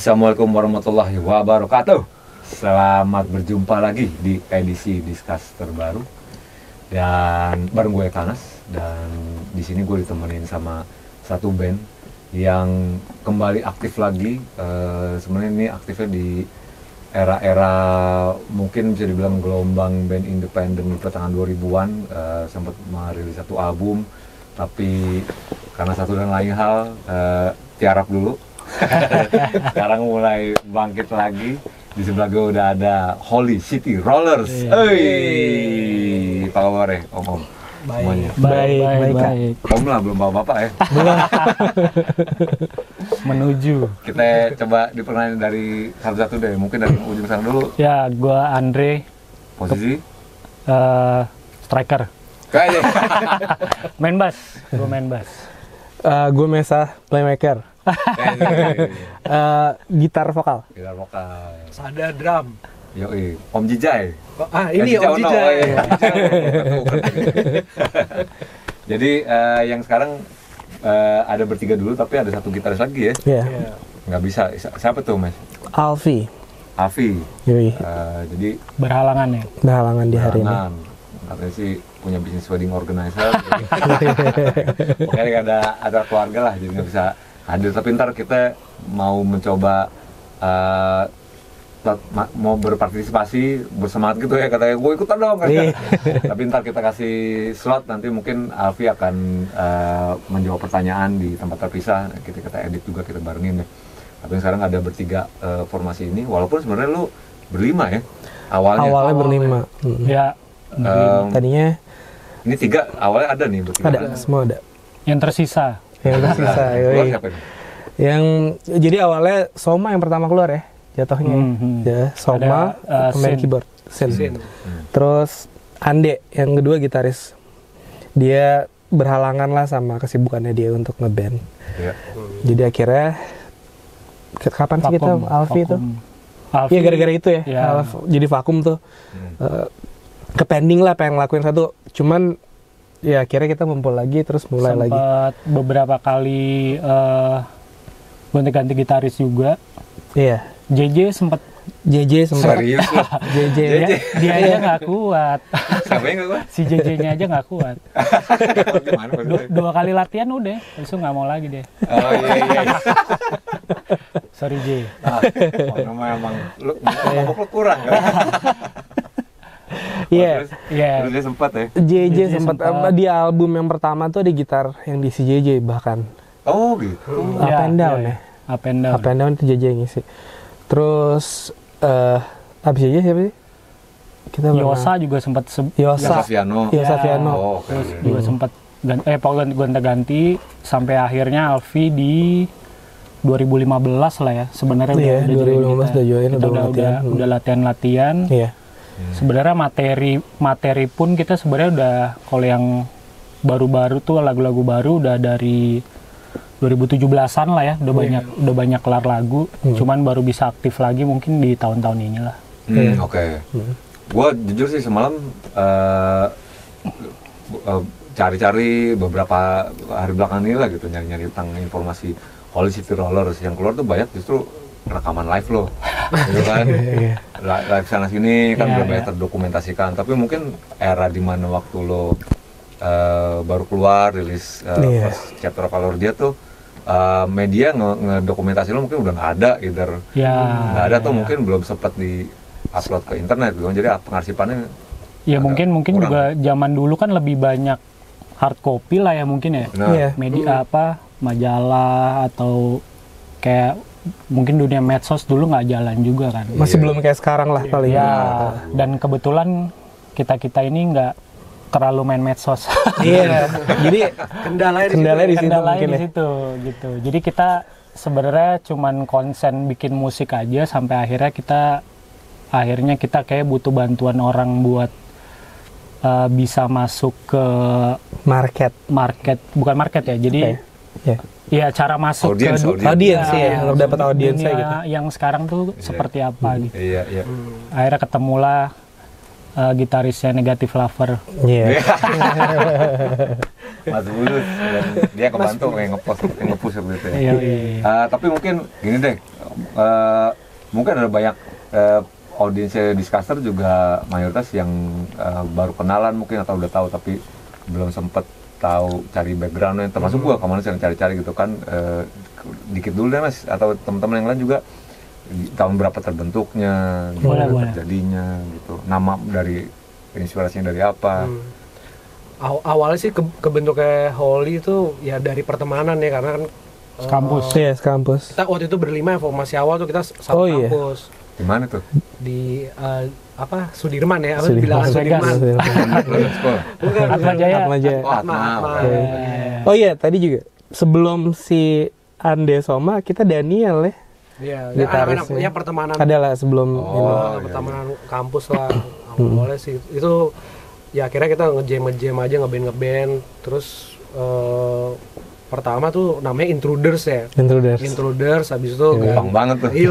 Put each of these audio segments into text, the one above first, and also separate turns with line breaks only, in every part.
Assalamualaikum warahmatullahi wabarakatuh. Selamat berjumpa lagi di edisi Discuss terbaru. Dan bareng gue Kanas, dan di sini gue ditemenin sama satu band yang kembali aktif lagi. Sebenarnya ini aktifnya di era-era mungkin bisa dibilang gelombang band independen di pertengahan 2000-an. Sempat merilis satu album, tapi karena satu dan lain hal tiarap dulu. Sekarang mulai bangkit lagi. Di sebelah gue udah ada Holy City Rollers. Apa kabar ya, Om? Semuanya.
Baik.
Om lah, belum bawa bapak ya?
Menuju.
Kita coba diperkenalkan dari satu-satu deh. Mungkin dari ujung sana dulu.
Ya, gua Andre.
Posisi?
Striker.
Kayaknya.
Main bass. Gua main bass.
Gue Mesa, playmaker. Gitar vokal.
Gitar vokal.
Sada drum.
Yoi, Om Jijay.
Ini Om Jijay.
Jadi yang sekarang ada bertiga dulu, tapi ada satu gitaris lagi ya.
Iya.
Nggak bisa. Siapa tuh, Mas?
Alfi.
Afi.
Yoi.
Jadi
Berhalangan ya.
Berhalangan di hari ini.
Katanya sih punya bisnis wedding organizer. Pokoknya ada keluarga lah, jadi nggak bisa hadir. Tapi ntar kita mau mencoba mau berpartisipasi, bersemangat gitu ya, katanya gue ikutan dong kan. Tapi ntar kita kasih slot, nanti mungkin Alfi akan menjawab pertanyaan di tempat terpisah. Kita edit juga, kita barengin ya. Tapi sekarang ada bertiga formasi ini, walaupun sebenarnya lu berlima ya awalnya
berlima.
Ya.
Tadinya
ini tiga, awalnya ada nih bertiga.
ada, semua ada.
Yang tersisa.
Yang tersisa,
Keluar siapa ini?
Yang jadi awalnya Soma yang pertama keluar ya, jatuhnya. Ya, Soma, pemain
Sin.
keyboard, Sin.
Sin.
Terus Ande yang kedua gitaris. Dia berhalangan lah sama kesibukannya dia untuk ngeband.
Ya.
Jadi akhirnya kapan sih kita Alfi itu? Iya, gara-gara itu ya.
Ya.
Jadi vakum tuh. Kepending lah, pengen ngelakuin satu. Cuman ya akhirnya kita ngumpul lagi, terus mulai lagi.
Sempat beberapa kali gonta-ganti gitaris juga.
Iya.
JJ sempat
Serius loh.
JJ.
dia aja nggak kuat.
Siapa yang nggak kuat?
Si JJ-nya aja nggak kuat.
Gimana maksudnya?
Dua kali latihan udah, terus nggak mau lagi deh.
Oh iya.
Sorry J.
Emang lu kurang kan?
Iya.
Terus dia sempat ya?
JJ
JJ
sempat
sempat.
di album yang pertama tuh ada gitar yang di si JJ bahkan.
Oh gitu.
Up and down ya.
Up and down.
Up and down itu JJ yang ngisi. Terus abis JJ siapa sih? Kita
Yosa juga sempat
Yosa
Saviano.
Saviano.
Oh, oke.
terus juga sempat gonta-ganti sampai akhirnya Alfi di 2015 lah ya sebenarnya.
Iya,
udah
2015 udah join,
kita udah latihan.
Iya.
Sebenarnya materi pun kita sebenarnya udah, kalau yang baru-baru tuh lagu-lagu baru udah dari 2017-an lah ya, udah banyak kelar lagu. Cuman baru bisa aktif lagi mungkin di tahun-tahun inilah.
Oke. Gue jujur sih semalam cari-cari beberapa hari belakangan ini lah gitu, nyari-nyari tentang informasi Holy City Rollers. Yang keluar tuh banyak justru rekaman live loh, gitu kan? Live sana sini kan udah banyak terdokumentasikan. Tapi mungkin era dimana waktu lo baru keluar rilis first chapter of Valor dia tuh media ngedokumentasi lo mungkin udah nggak ada, nggak ada tuh mungkin belum sempat di upload ke internet gitu. Jadi pengarsipannya
Ya mungkin
kurang.
juga zaman dulu kan lebih banyak hard copy lah ya mungkin ya.
Iya.
Media majalah atau kayak mungkin dunia medsos dulu nggak jalan juga kan.
Masih belum kayak sekarang lah paling.
Ya, dan kebetulan kita ini nggak terlalu main medsos.
Iya. Jadi kendalanya di situ mungkin
di situ gitu. Jadi kita sebenarnya cuman konsen bikin musik aja sampai akhirnya kita kayak butuh bantuan orang buat bisa masuk ke
market,
bukan market ya. Jadi ya cara masuk
audiens ya, untuk dapat audiensnya gitu.
Yang sekarang tuh seperti apa gitu.
Iya.
Akhirnya ketemulah gitarisnya Negative Lover.
Iya.
Mas Bulus dan dia kebantu kayak ngepost waktu itu ya.
Iya.
Tapi mungkin gini deh, mungkin ada banyak audiensnya Discaster juga mayoritas yang baru kenalan mungkin atau udah tahu tapi belum sempet tahu cari backgroundnya, termasuk gua kemana sih yang cari-cari gitu kan. Dikit dulu deh Mas, atau teman-teman yang lain juga tahun berapa terbentuknya, gimana terjadinya gitu, nama dari inspirasinya dari apa.
Awalnya sih kebentuknya Holy itu ya dari pertemanan ya, karena kan
Kampus.
Iya, kampus.
kita waktu itu berlima, informasi awal tuh kita satu kampus.
Di mana tuh?
Di Sudirman ya, apa
Sudirman.
bilangan Sudirman. Bukan,
Atma Jaya.
Atma Jaya.
Atma.
Oh iya, tadi juga sebelum si Ande Soma, kita Daniel ya.
Iya,
Gitarisnya.
anak-anaknya pertemanan.
Adalah sebelum ini.
Pertemanan kampus lah. Awalnya sih itu ya akhirnya kita nge-jam aja, nge-band. Terus pertama tuh namanya Intruders ya. Intruders, habis itu
gampang banget tuh.
Iya.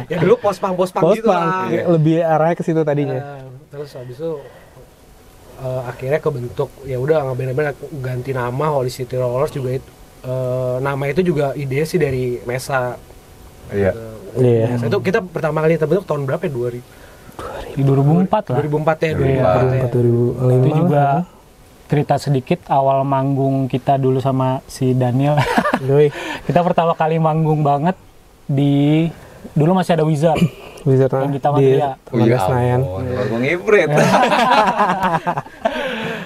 Ya dulu post-punk gitu lah.
Lebih arahnya ke situ tadinya.
Terus habis itu akhirnya kebentuk, ya udah nge-band ganti nama Holy City Rollers juga itu. Nama itu juga ide sih dari Mesa.
Iya.
Mesa itu kita pertama kali terbentuk tahun berapa ya?
2004 lah.
2004 ya.
2005.
Itu juga cerita sedikit awal manggung kita dulu sama si Daniel. Kita pertama kali manggung banget dulu masih ada Wizard yang di Taman Ria.
Senayan.
Manggung hibrid.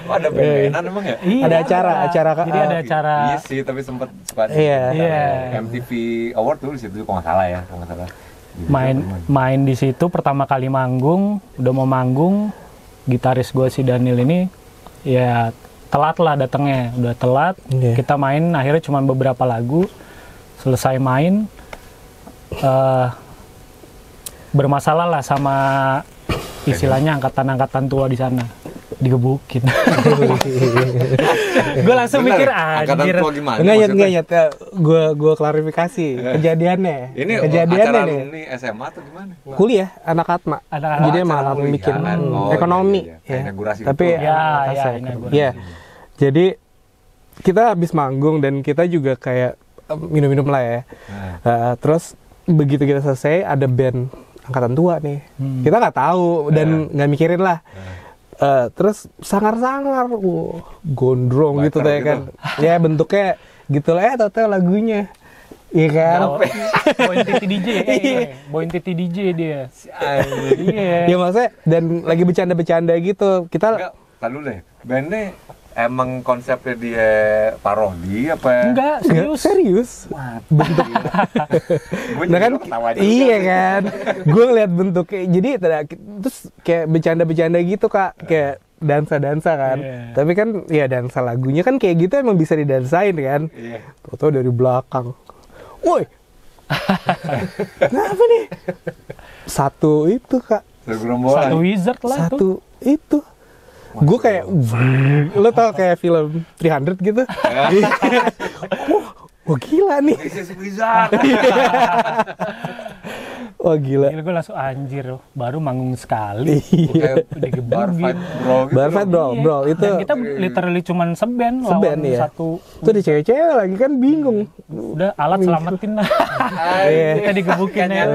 Ada band-bandan emang ya?
Iya,
ada acara
jadi ada acara.
Iya sih, tapi sempet suka MTV Award dulu di situ kalau nggak salah.
Main di situ pertama kali manggung, udah mau manggung, gitaris gue si Daniel ini ya telat lah datangnya, udah telat. Kita main akhirnya cuma beberapa lagu, selesai main bermasalah lah sama istilahnya angkatan-angkatan tua di sana, digebukin. Gue langsung mikir anjir.
Enggak nyet. Gue klarifikasi kejadiannya.
Ini acara alumni SMA atau gimana?
Kuliah, anak Atma. Jadi emang anak bikin ekonomi. Tapi ya. Jadi kita habis manggung dan kita juga kayak minum-minum lah ya. Terus begitu kita selesai ada band angkatan tua nih. Kita nggak tahu dan nggak mikirin lah. Terus sangar-sangar, gondrong gitu tuh ya kan. Ya bentuknya gitu lah, tau lagunya. Iya kan?
Boin Titi DJ dia.
Ya maksudnya, dan lagi bercanda-bercanda gitu. Kita
lalu deh, bandnya emang konsepnya dia parodi apa?
Enggak,
serius. Bentuk. Nah kan, iya kan. Gue ngeliat bentuknya, jadi terus kayak bercanda-bercanda gitu Kak, kayak dansa-dansa kan. Tapi kan ya dansa lagunya kan kayak gitu emang bisa didansain kan. Tau dari belakang, woi, kenapa nih? Satu itu Kak.
Satu Wizard lah.
Satu itu. Gue kayak, lo tau kayak film 300 gitu. Wah gila nih. Wah gila.
Gue langsung anjir, baru manggung sekali.
Udah gebukin.
Barfight bro. Itu.
Dan kita literally cuman seband
ya.
Satu.
Itu di cewek-cewek lagi kan bingung.
Udah alat selamatin lah. Kita digebukin ya.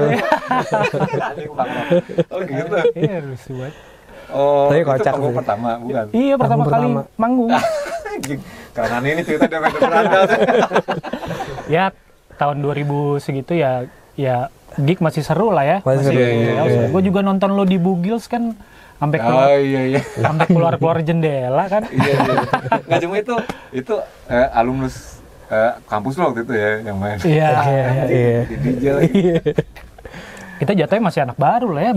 Oh gitu.
Iya rusuh banget.
Oh,
tapi
itu
kocak
panggung
sih.
pertama, bukan?
Iya, pertama kali manggung.
Karena ini cerita udah beranda.
Ya, tahun 2000 segitu ya gig masih seru lah ya.
Masih seru.
Gue juga nonton lo di Bugils kan sampai keluar jendela kan.
Iya. Nggak cuma itu alumnus kampus lo waktu itu ya yang main.
Iya.
Di DJ lagi.
Kita jatuhnya masih anak baru lah ya,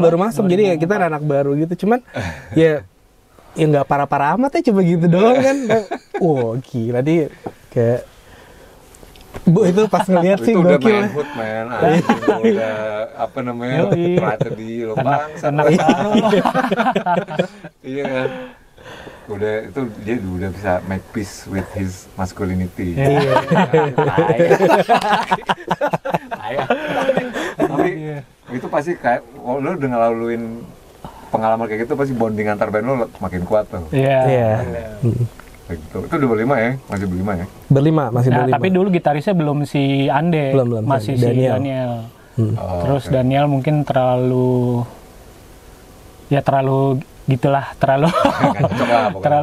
baru masuk, jadi ya kita anak baru gitu, cuman ya nggak parah-parah amat ya, cuma gitu doang kan. Wah gila nih, kayak itu pas ngeliat sih
gokil. Itu udah
main
hood man, udah apa namanya, tragedi lo bangsa. Iya kan. Dia udah bisa make peace with his masculinity.
Iya.
Tapi itu pasti kayak lo udah ngelaluin pengalaman kayak gitu, pasti bonding antar band lo makin kuat tuh.
Iya.
Gitu. Itu udah berlima ya? Masih berlima ya?
Masih berlima.
Tapi dulu gitarisnya belum si Ande,
belum
masih si Daniel. Terus okay. Daniel mungkin terlalu gitulah, terlalu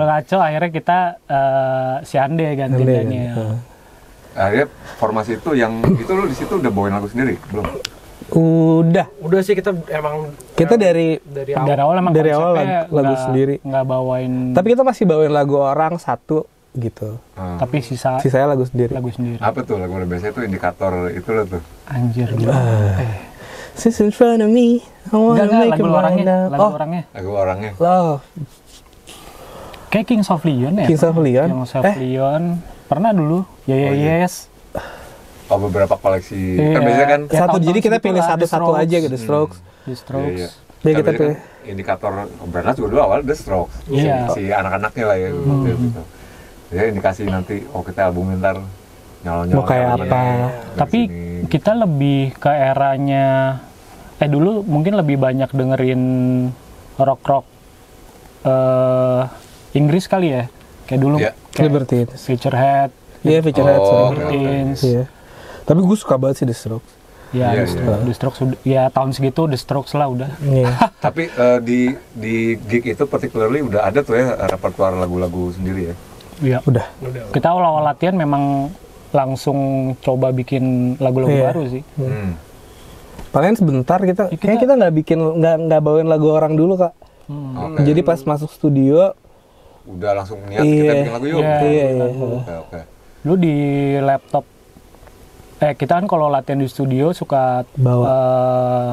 ngaco. Akhirnya kita si Ande ganti Daniel.
Akhirnya formasi itu yang itu lo di situ udah bawain lagu sendiri belum?
Udah
sih kita emang
dari
awal emang
dari awal lagu sendiri,
nggak bawain.
Tapi kita masih bawain lagu orang satu gitu.
Tapi
sisanya lagu sendiri.
Apa tuh lagu biasanya tuh indikator itu lo tuh?
Anjir gitu.
She's in front of me. I wanna make
lagu orangnya.
Lagu orangnya.
Love.
Kayak Kings of Leon ya?
Kings of
Leon. Pernah dulu. Yes.
Oh, beberapa koleksi. Kan biasanya kan
satu, jadi kita pilih satu-satu aja gitu, The Strokes.
Iya, kita pilih. Kan indikator Umbrella juga dulu awal The Strokes. Si anak-anaknya lah ya gitu. Ya indikasi nanti kita album ntar nyalon-nyalon
mau kayak apa.
Tapi kita lebih ke eranya dulu mungkin lebih banyak dengerin rock Inggris kali ya. Kayak dulu
Libertines,
Featurehead.
Iya, Featurehead,
Libertines.
Iya. Tapi gue suka banget sih The Strokes.
Ya, The Strokes ya tahun segitu The Strokes lah udah.
Tapi di gig itu particularly udah ada tuh ya repertoire lagu-lagu sendiri ya?
Iya.
Udah.
Kita awal-awal latihan memang langsung coba bikin lagu-lagu baru sih.
Paling sebentar kita nggak bawain lagu orang dulu Kak. Jadi pas masuk studio
udah langsung niat kita bikin lagu yuk.
Iya.
Oke.
Lu di laptop kita kan kalau latihan di studio suka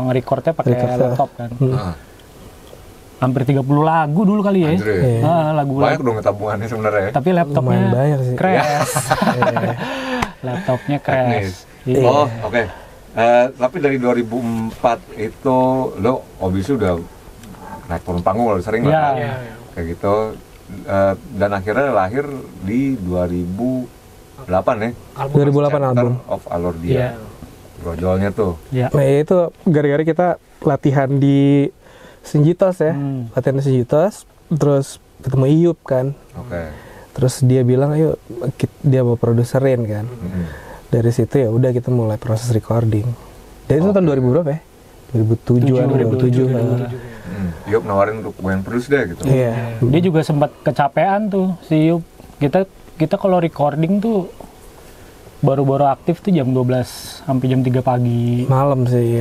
nge-recordnya pakai laptop kan. Hampir 30 lagu dulu kali ya. Lagu
banyak dong tabungannya sebenarnya.
Tapi laptopnya crash. Laptopnya crash.
Oke. Tapi dari 2004 itu lo obviously udah naik turun panggung sering lah. Kayak gitu. Dan akhirnya lahir di 2008 ya.
2008 album
of Alordia. Brojolnya tuh.
Nah itu gara-gara kita latihan di Sinjitos ya. Latihan di Sinjitos, terus ketemu Iyup kan. Terus dia bilang ayo dia mau produserin kan. Dari situ ya udah kita mulai proses recording. Dan itu tahun 2000 berapa ya? 2007.
Iyup nawarin untuk main produce deh gitu.
Iya.
Dia juga sempat kecapean tuh si Iyup. Kita kalau recording tuh baru-baru aktif tuh jam 12 sampai jam 3 pagi.
Malam sih.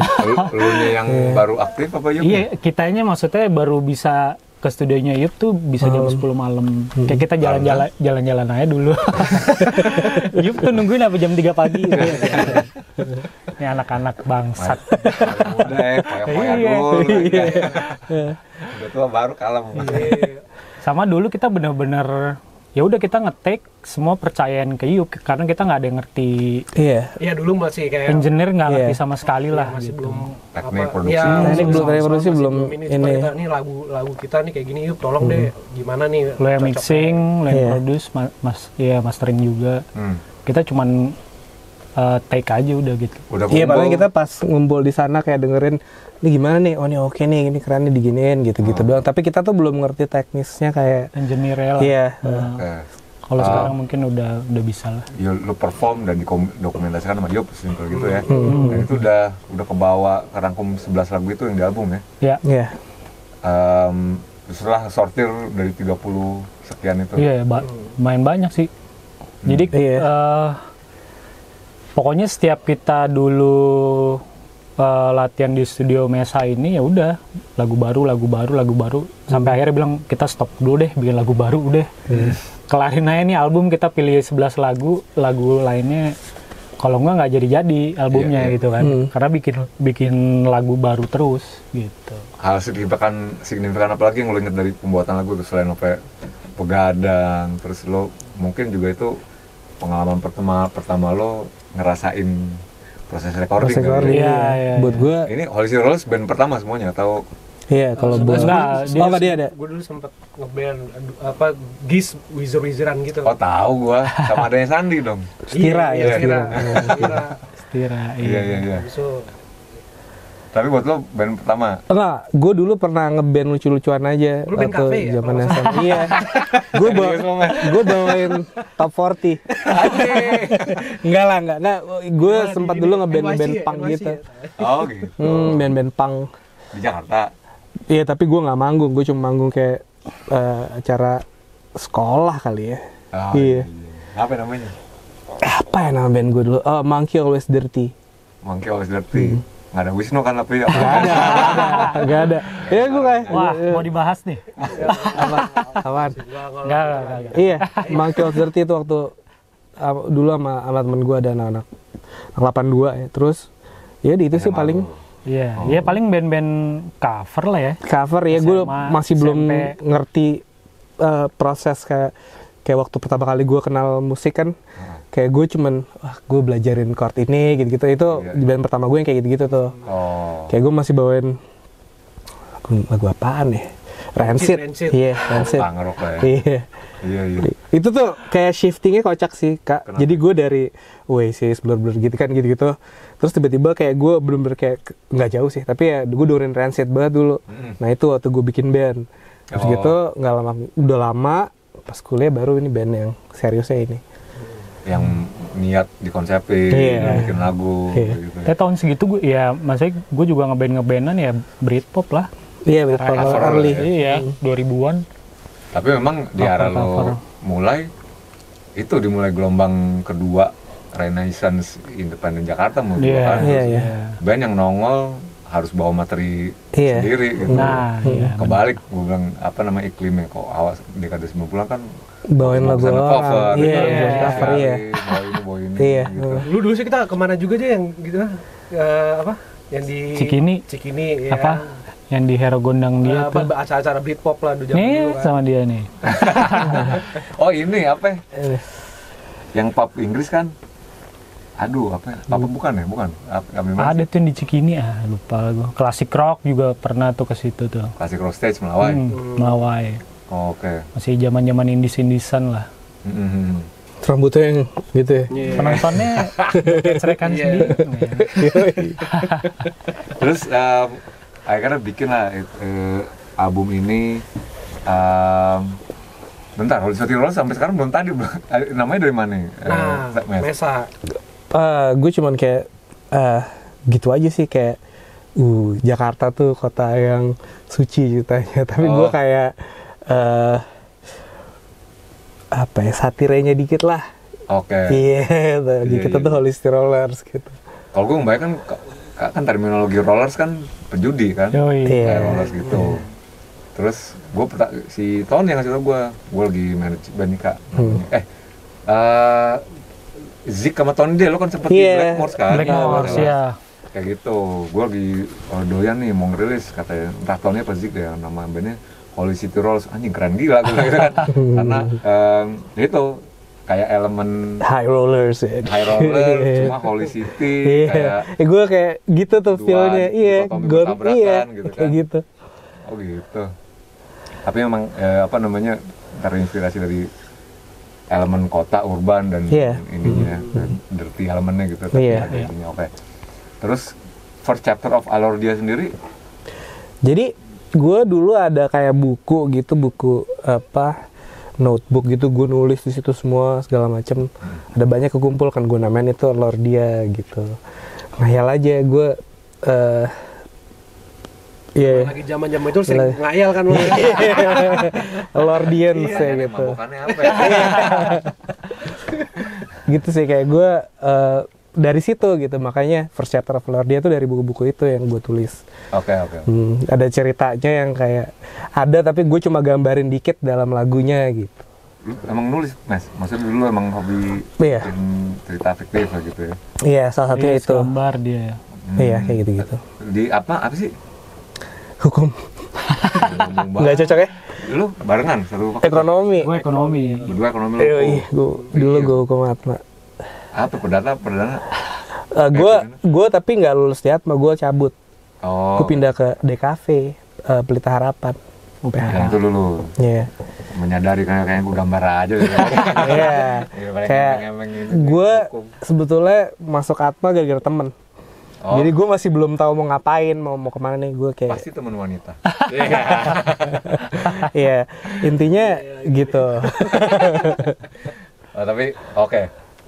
Lu yang baru aktif apa Iyup?
Iya, kitanya maksudnya baru bisa ke studionya Iyup tuh bisa jam 10 malam. Kayak kita jalan-jalan aja dulu. Iyup tuh nungguin sampai jam 3 pagi gitu. Ini anak-anak bangsat.
Udah kayak dulu. Udah tua baru kalem.
Sama dulu kita bener-bener ya udah kita nge-take semua percayaan ke Iyup karena kita nggak ada yang ngerti.
Iya dulu masih kayak
engineer nggak ngerti sama sekali lah
masih
gitu.
belum
teknik produksi.
Teknik produksi belum
ini lagu kita nih kayak gini Iyup tolong deh gimana nih
lo yang mixing, lo yang produce, mastering juga. Kita cuman take aja udah gitu.
Iya paling kita pas ngumpul di sana kayak dengerin ini gimana nih, oh ini oke nih, ini kerannya diginiin gitu-gitu doang. Tapi kita tuh belum ngerti teknisnya kayak
engineer lah.
Iya.
Kalau sekarang mungkin udah bisa lah.
Ya lu perform dan didokumentasikan sama Iyup simpel gitu ya. Dan itu udah kebawa kerangkum 11 lagu itu yang di album ya.
Iya.
Setelah sortir dari 30 sekian itu.
Iya, main banyak sih. Jadi pokoknya setiap kita dulu latihan di studio Mesa ini ya udah lagu baru sampai akhirnya bilang kita stop dulu deh bikin lagu baru udah. Kelarin aja nih album, kita pilih 11 lagu lainnya kalau nggak jadi albumnya gitu kan. Karena bikin lagu baru terus gitu.
Hal signifikan apa lagi yang lo inget dari pembuatan lagu itu selain Pegadang, terus lo mungkin juga itu pengalaman pertama lo ngerasain proses recording.
Iya. Buat gue
ini Holy Rollers band pertama semuanya atau?
Iya, kalau buat dia ada.
Gue dulu sempet ngeband Giz Wizard-Wizardan gitu.
Oh tahu gue, sama adanya Sandi dong.
Stira.
Iya.
Iya. Tapi buat lo band pertama?
Enggak, gue dulu pernah ngeband lucu-lucuan aja.
Lu band cafe ya?
Zaman SMA. Iya. Gue bawain Top 40. Enggak lah, enggak. Gue sempat dulu ngeband punk gitu.
Oh gitu.
Band punk.
Di Jakarta?
Iya, tapi gue nggak manggung. Gue cuma manggung kayak acara sekolah kali ya.
Oh, iya. Apa namanya?
Apa ya nama band gue dulu? Oh, Monkey Always Dirty.
Monkey Always Dirty. Nggak ada Wisnu kan tapi
Nggak ada. Ya gue kayak.
Wah, mau dibahas nih.
Apaan?
Enggak.
Iya, Monkey Always Dirty itu waktu dulu sama temen gue ada anak 82 ya. Terus ya itu sih paling.
Iya, paling band-band cover lah ya.
Cover ya, gue masih belum ngerti proses kayak waktu pertama kali gue kenal musik kan. Kayak gue cuman, gue belajarin chord ini gitu-gitu. Itu di band pertama gue yang kayak gitu-gitu tuh. Kayak gue masih bawain lagu apaan ya? Rancid. Iya, Rancid.
Pangrok lah ya. Iya.
Itu tuh kayak shiftingnya kocak sih, Kak. Kenapa? Jadi gue dari Oasis, Blur gitu kan gitu-gitu. Terus tiba-tiba kayak gue bener-bener kayak nggak jauh sih, tapi ya gue dengerin Rancid banget dulu. Nah itu waktu gue bikin band. Terus gitu nggak lama, udah lama pas kuliah baru ini band yang seriusnya ini.
Yang niat dikonsepin, bikin lagu gitu.
Tapi tahun segitu gue ya, maksudnya gue juga ngeband-ngebandan ya Britpop lah.
Iya, Britpop early.
Iya, 2000-an.
Tapi memang di era lo mulai itu dimulai gelombang kedua Renaissance Independent Jakarta menurut gue kan. Band yang nongol harus bawa materi sendiri gitu. Kebalik gue bilang iklimnya kok awas dekade 90-an kan
bawain lagu orang,
cover, bawa ini gitu.
Lu dulu sih kita kemana juga aja yang gitu yang di Cikini
ya. Yang di Hero Gondang dia tuh
acara-acara Britpop lah dulu
kan. Sama dia nih.
Oh ini apa? Yang pub Inggris kan? Aduh apa? Apa bukan ya? Bukan.
Ada tuh yang di Cikini, lupa gue. Classic Rock juga pernah tuh ke situ tuh.
Classic Rock Stage Melawai.
Melawai.
Oke.
Masih zaman-zaman indis-indisan lah.
Rambutnya yang gitu ya.
Penontonnya cerekan sendiri.
Terus akhirnya bikin lah album ini. Bentar, Holy City Rollers sampai sekarang belum tadi. Namanya dari mana?
Mesa.
Gue cuman kayak gitu aja sih, kayak Jakarta tuh kota yang suci ceritanya. Tapi gue kayak satirenya dikit lah.
Oke.
Iya, kita tuh Holy City Rollers gitu.
Kalau gue membayangkan kan terminologi rollers kan penjudi kan, kayak rollers gitu. Terus gue si Tony yang ngasih tau gue lagi manage band nih Kak. Zik sama Tony dia lo kan sempet di Blackmores kan.
Blackmores ya.
Kayak gitu. Gue lagi doyan nih mau ngerilis katanya, entah Tony apa Zik ya, nama bandnya Holy City Rollers. Anjing keren gila gue gitu kan. Karena itu kayak elemen
high rollers
cuma Holy City kayak
gue kayak gitu tuh feelnya.
Gue gitu
kayak
kan.
gitu.
Oh gitu. Tapi memang terinspirasi dari elemen kota urban dan ininya dirty elemennya gitu. Oke. Terus first chapter of Alordia sendiri?
Jadi gue dulu ada kayak buku notebook gitu, gue nulis di situ semua segala macem. Ada banyak kekumpul kan, gue namain itu Alordia gitu. Ngayal aja gue.
Lagi zaman-zaman itu sering ngayal kan lu.
Lordian sih gitu.
Apa ya?
Gitu sih kayak gue dari situ gitu, makanya first chapter of Lordia itu dari buku-buku itu yang gue tulis.
Oke.
Ada ceritanya yang kayak ada tapi gue cuma gambarin dikit dalam lagunya gitu.
Lu emang nulis, Mas? Maksudnya dulu emang hobi bikin cerita fiktif gitu ya?
Iya, salah satunya itu.
Gambar dia.
Iya, kayak gitu-gitu.
Di apa sih?
Hukum. Nggak cocok ya?
Lu barengan satu
ekonomi.
Gue ekonomi.
Berdua ekonomi
lu. Dulu gue hukum Atma.
Apa perdana?
Gue tapi nggak lulus di Atma, gue cabut. Gue pindah ke DKV, Pelita Harapan.
Yang itu dulu.
Iya.
Menyadari kayaknya gue gambar aja.
Iya. Kayak gue sebetulnya masuk Atma gara-gara temen. Jadi gue masih belum tahu mau ngapain, mau kemana nih gue kayak.
Pasti teman wanita.
Iya, intinya gitu.
Tapi oke.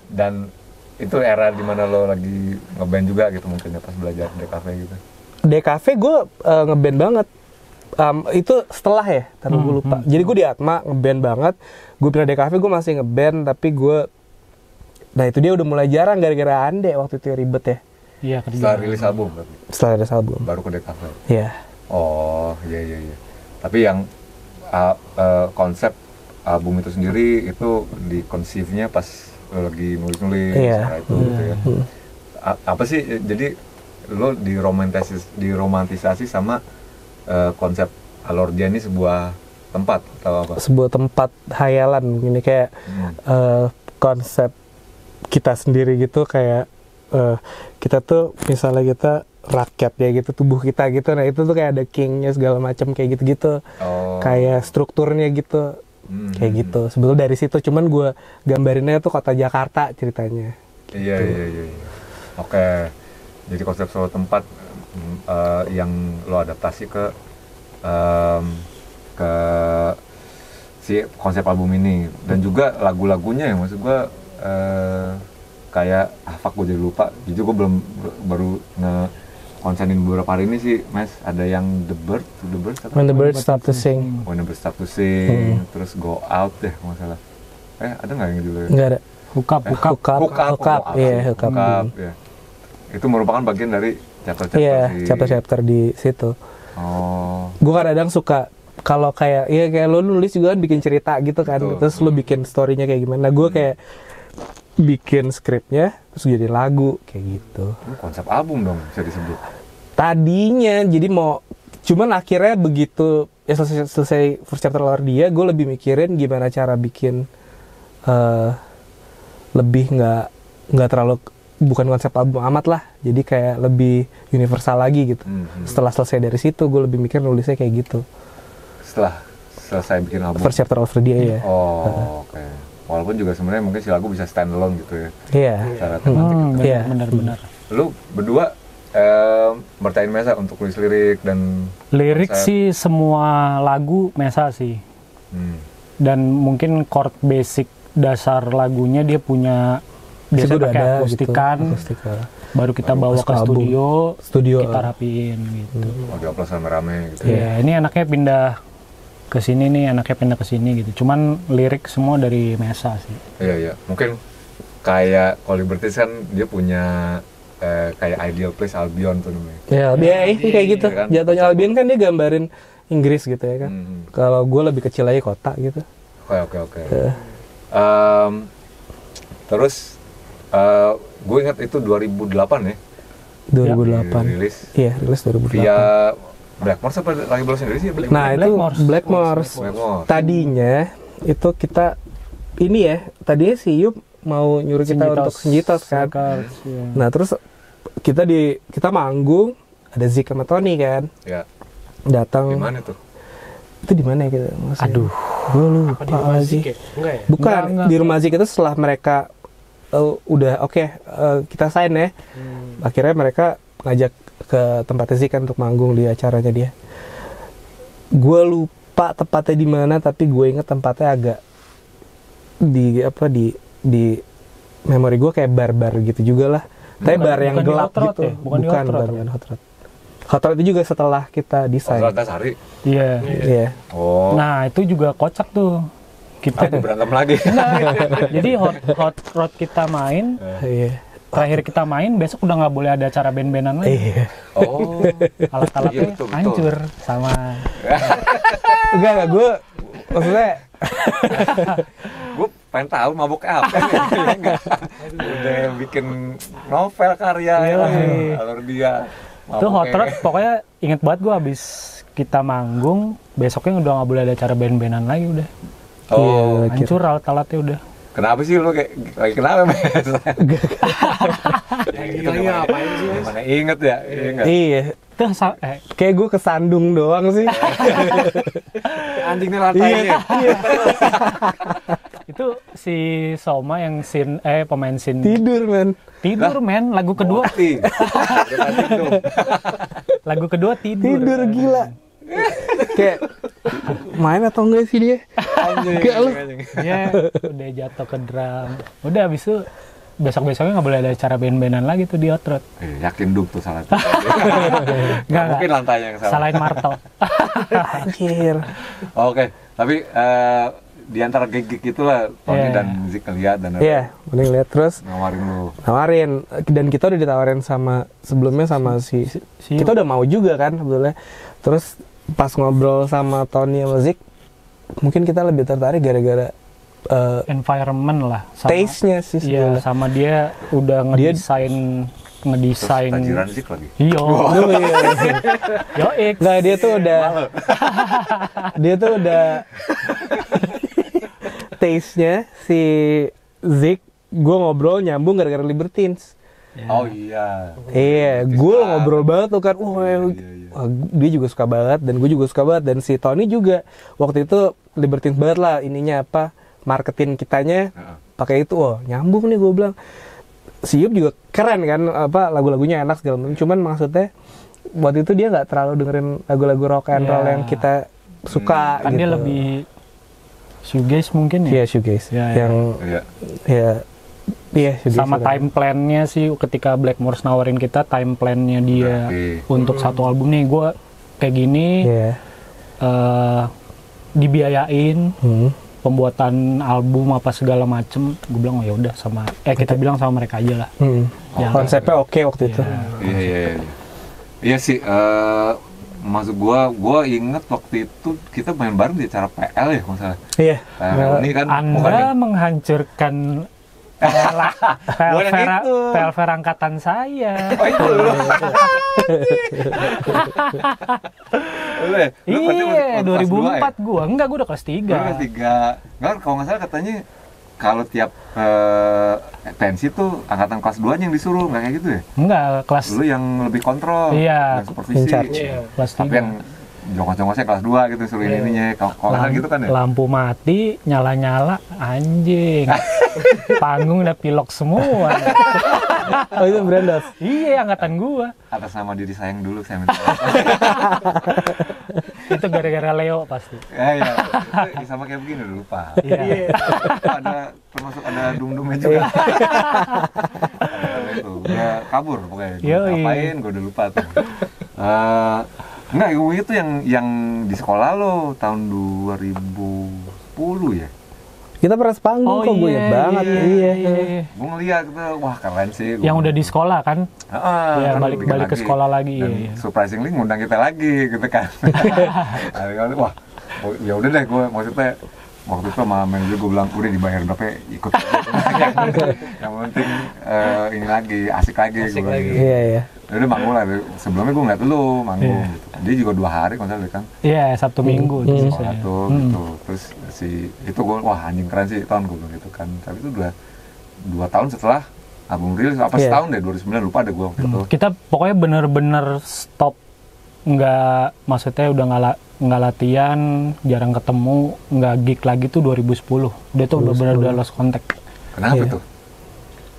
Dan itu era dimana lo lagi ngeband juga gitu mungkin ya pas belajar DKV gitu.
DKV gue ngeband banget. Itu setelah ya, tapi gue lupa. Jadi gue di Atma ngeband banget. Gue pindah DKV gue masih ngeband, tapi gue, nah itu dia udah mulai jarang gara-gara Ande waktu itu ribet ya.
Iya,
setelah rilis album berarti.
Setelah rilis album.
Baru ke DKV.
Iya.
Oh, iya. Tapi yang konsep album itu sendiri itu di conceive-nya pas lo lagi nulis-nulis itu gitu ya. Apa sih jadi lo diromantisasi sama konsep Alordia ini sebuah tempat atau apa?
Sebuah tempat hayalan ini kayak konsep kita sendiri gitu, kayak kita tuh misalnya kita rakyat ya gitu, tubuh kita gitu, nah itu tuh kayak ada kingnya segala macam kayak gitu-gitu, kayak strukturnya gitu. Kayak gitu. Sebetulnya dari situ, cuman gue gambarinnya tuh kota Jakarta ceritanya. Gitu.
Iya. Oke. Jadi konsep suatu tempat yang lo adaptasi ke si konsep album ini, dan juga lagu-lagunya ya, maksud gue kayak fuck gue jadi lupa. Jujur gue baru konsenin beberapa hari ini sih, Mas. Ada yang The Bird
When the Birds Stop to Sing.
When the Birds Stop to Sing. Terus Go Out deh kalau nggak salah. Ada nggak yang judulnya?
Nggak ada.
Hook Up.
Iya, Hook Up.
Ya. Itu merupakan bagian dari chapter-chapter
chapter-chapter di situ.
Oh.
Gue kadang suka kalau kayak lo nulis juga kan bikin cerita gitu kan. Betul. Terus lo bikin story-nya kayak gimana. Nah, gue kayak bikin skripnya terus jadi lagu kayak gitu.
Konsep album dong bisa disebut.
Tadinya jadi cuman akhirnya begitu ya selesai first chapter Alordia, gue lebih mikirin gimana cara bikin lebih nggak terlalu, bukan konsep album amat lah, jadi kayak lebih universal lagi gitu. Setelah selesai dari situ gue lebih mikir nulisnya kayak gitu.
Setelah selesai bikin album
first chapter Alordia ya.
Oke. Walaupun juga sebenarnya mungkin si lagu bisa stand alone gitu ya.
Iya.
Secara tematik gitu.
Iya, benar.
Lu berdua bertain Mesa untuk tulis lirik dan
lirik sih semua lagu Mesa sih. Dan mungkin chord basic dasar lagunya dia punya, biasanya pakai akustikan. Gitu. Baru kita bawa ke studio kita rapiin gitu.
Diupload rame-rame gitu.
Iya, ini anaknya pindah ke sini nih, anaknya pindah ke sini gitu. Cuman lirik semua dari Mesa sih.
Iya. Mungkin kayak Liberties kan dia punya kayak Ideal Place Albion tuh namanya.
Iya, kayak gitu. Kan? Jatuhnya Albion kan dia gambarin Inggris gitu ya kan. Kalau gue lebih kecil aja kota gitu.
Oke. Terus gue ingat itu 2008 ya.
2008.
Rilis.
Iya, rilis 2008.
Via Blackmores apa lagi belum sendiri sih?
Nah, itu Blackmores. Tadinya itu kita ini ya, tadinya si Yup mau nyuruh kita untuk Senjitos kan. Nah, terus kita manggung, ada Zik sama Tony kan.
Iya.
Datang.
Di mana tuh?
Itu di mana ya kita?
Aduh,
gue lupa lagi. Bukan, di rumah Zik itu setelah mereka udah kita sign ya. Akhirnya mereka ngajak ke tempat Zik kan untuk manggung di acaranya dia. Gue lupa tepatnya di mana, tapi gue inget tempatnya agak di memori gue kayak bar-bar gitu juga lah. Tapi bar yang gelap gitu.
Ya? Bukan
bar yang Hot Rod. Hot Rod itu juga setelah kita desain.
Hot Rod Antasari?
Iya.
Oh.
Nah, itu juga kocak tuh. Kita
berantem lagi.
Jadi Hot Rod kita main. Terakhir kita main, besok udah nggak boleh ada acara band-bandan lagi.
Oh.
Alat-alatnya hancur sama.
Enggak, gue maksudnya
gue pengen tahu mabuknya apa ya. Udah bikin novel karya Alordia.
Itu Hot Rod pokoknya inget banget gue abis kita manggung, besoknya udah nggak boleh ada acara band-bandan lagi udah. Hancur alat-alatnya udah.
Kenapa sih lu kayak lagi kenapa Mas?
Lagi ngapain sih Mas?
Mana inget ya?
Iya.
Itu
kayak gue kesandung doang sih.
Anjingnya lantainya.
Itu si Soma yang pemain scene tidur men lagu kedua lagu kedua tidur
gila kayak main atau enggak sih dia
enggak lu ya udah jatuh ke drum udah abis itu besok-besoknya nggak boleh ada acara band-bandan lagi tuh di Outroad.
Yakin Duk tuh salah nggak mungkin lantainya yang salah
salahin Marto
anjir.
Oke, tapi di antara gig itulah Tony dan Zik ngeliat dan
mending lihat terus nawarin dan kita udah ditawarin sebelumnya sama si kita udah mau juga kan sebetulnya. Terus pas ngobrol sama Tony sama Zik mungkin kita lebih tertarik gara-gara
environment lah
taste-nya sih
sebetulnya. Sama dia udah ngedesain
tajiran Zik lagi.
Iya.
Nggak, dia tuh udah taste-nya si Zik, gue ngobrol nyambung gara-gara Libertines.
Oh iya.
Iya, gue ngobrol banget tuh kan. Dia juga suka banget dan gue juga suka banget dan si Tony juga waktu itu Libertines banget lah ininya marketing kitanya pakai itu. Nyambung nih gue bilang. Si Yup juga keren kan lagu-lagunya enak segala macam. Cuman maksudnya waktu itu dia nggak terlalu dengerin lagu-lagu rock and roll yang kita suka
kan
gitu.
Dia lebih shoegaze mungkin ya.
Iya, shoegaze.
Sama time plan-nya sih ketika Blackmores nawarin kita time plan-nya dia untuk satu album nih gue kayak gini dibiayain pembuatan album apa segala macem. Gue bilang ya udah kita bilang sama mereka aja lah.
Konsepnya oke waktu itu.
Iya sih. Maksud gue inget waktu itu kita main bareng di acara PL ya masalah.
Iya.
Ini kan
Anda menghancurkan PLVR angkatan saya.
Oh itu lu.
Iya, 2004 gue. Enggak, gue udah kelas 3.
Kelas 3. Enggak, kalau nggak salah katanya kalau tiap pensi tuh angkatan kelas 2 yang disuruh, nggak kayak gitu ya?
Enggak, kelas
lu yang lebih kontrol,
yang
supervisi.
Kelas 3.
Tapi yang jongkos-jongkosnya kelas 2 gitu suruh ininya. Kalau nggak gitu kan ya?
Lampu mati, nyala-nyala, anjing. Panggung udah pilok semua.
Oh itu Brandos?
Iya, angkatan gua.
Atas nama diri sayang dulu saya minta.
Itu gara-gara Leo pasti.
Iya. Itu sama kayak begini udah lupa. Iya. Termasuk ada dum-dumnya juga. Itu udah kabur pokoknya. Ngapain gua udah lupa tuh. Enggak, itu yang di sekolah lo tahun 2010 ya?
Kita pernah sepanggung kok, gue inget banget. Iya.
Gue ngeliat gitu, wah keren sih.
Yang udah di sekolah kan?
Kan
balik ke sekolah lagi.
Dan surprisingly ngundang kita lagi gitu kan. Wah, ya udah deh gue maksudnya waktu itu sama manajer gue bilang udah dibayar berapa ikut. Yang penting ini lagi asik lagi.
Iya.
Udah manggung lah, sebelumnya gue ngeliat lu manggung gitu. Dia juga 2 hari konser kan?
Iya, Sabtu Minggu
gitu. Terus itu gue, wah anjing keren sih tahun gue bilang gitu kan. Tapi itu udah 2 tahun setelah album rilis, setahun deh, 2009 lupa deh gue waktu itu.
Kita pokoknya bener-bener stop, maksudnya udah nggak latihan, jarang ketemu, nggak gig lagi tuh 2010. Dia tuh bener-bener udah lost contact.
Kenapa tuh?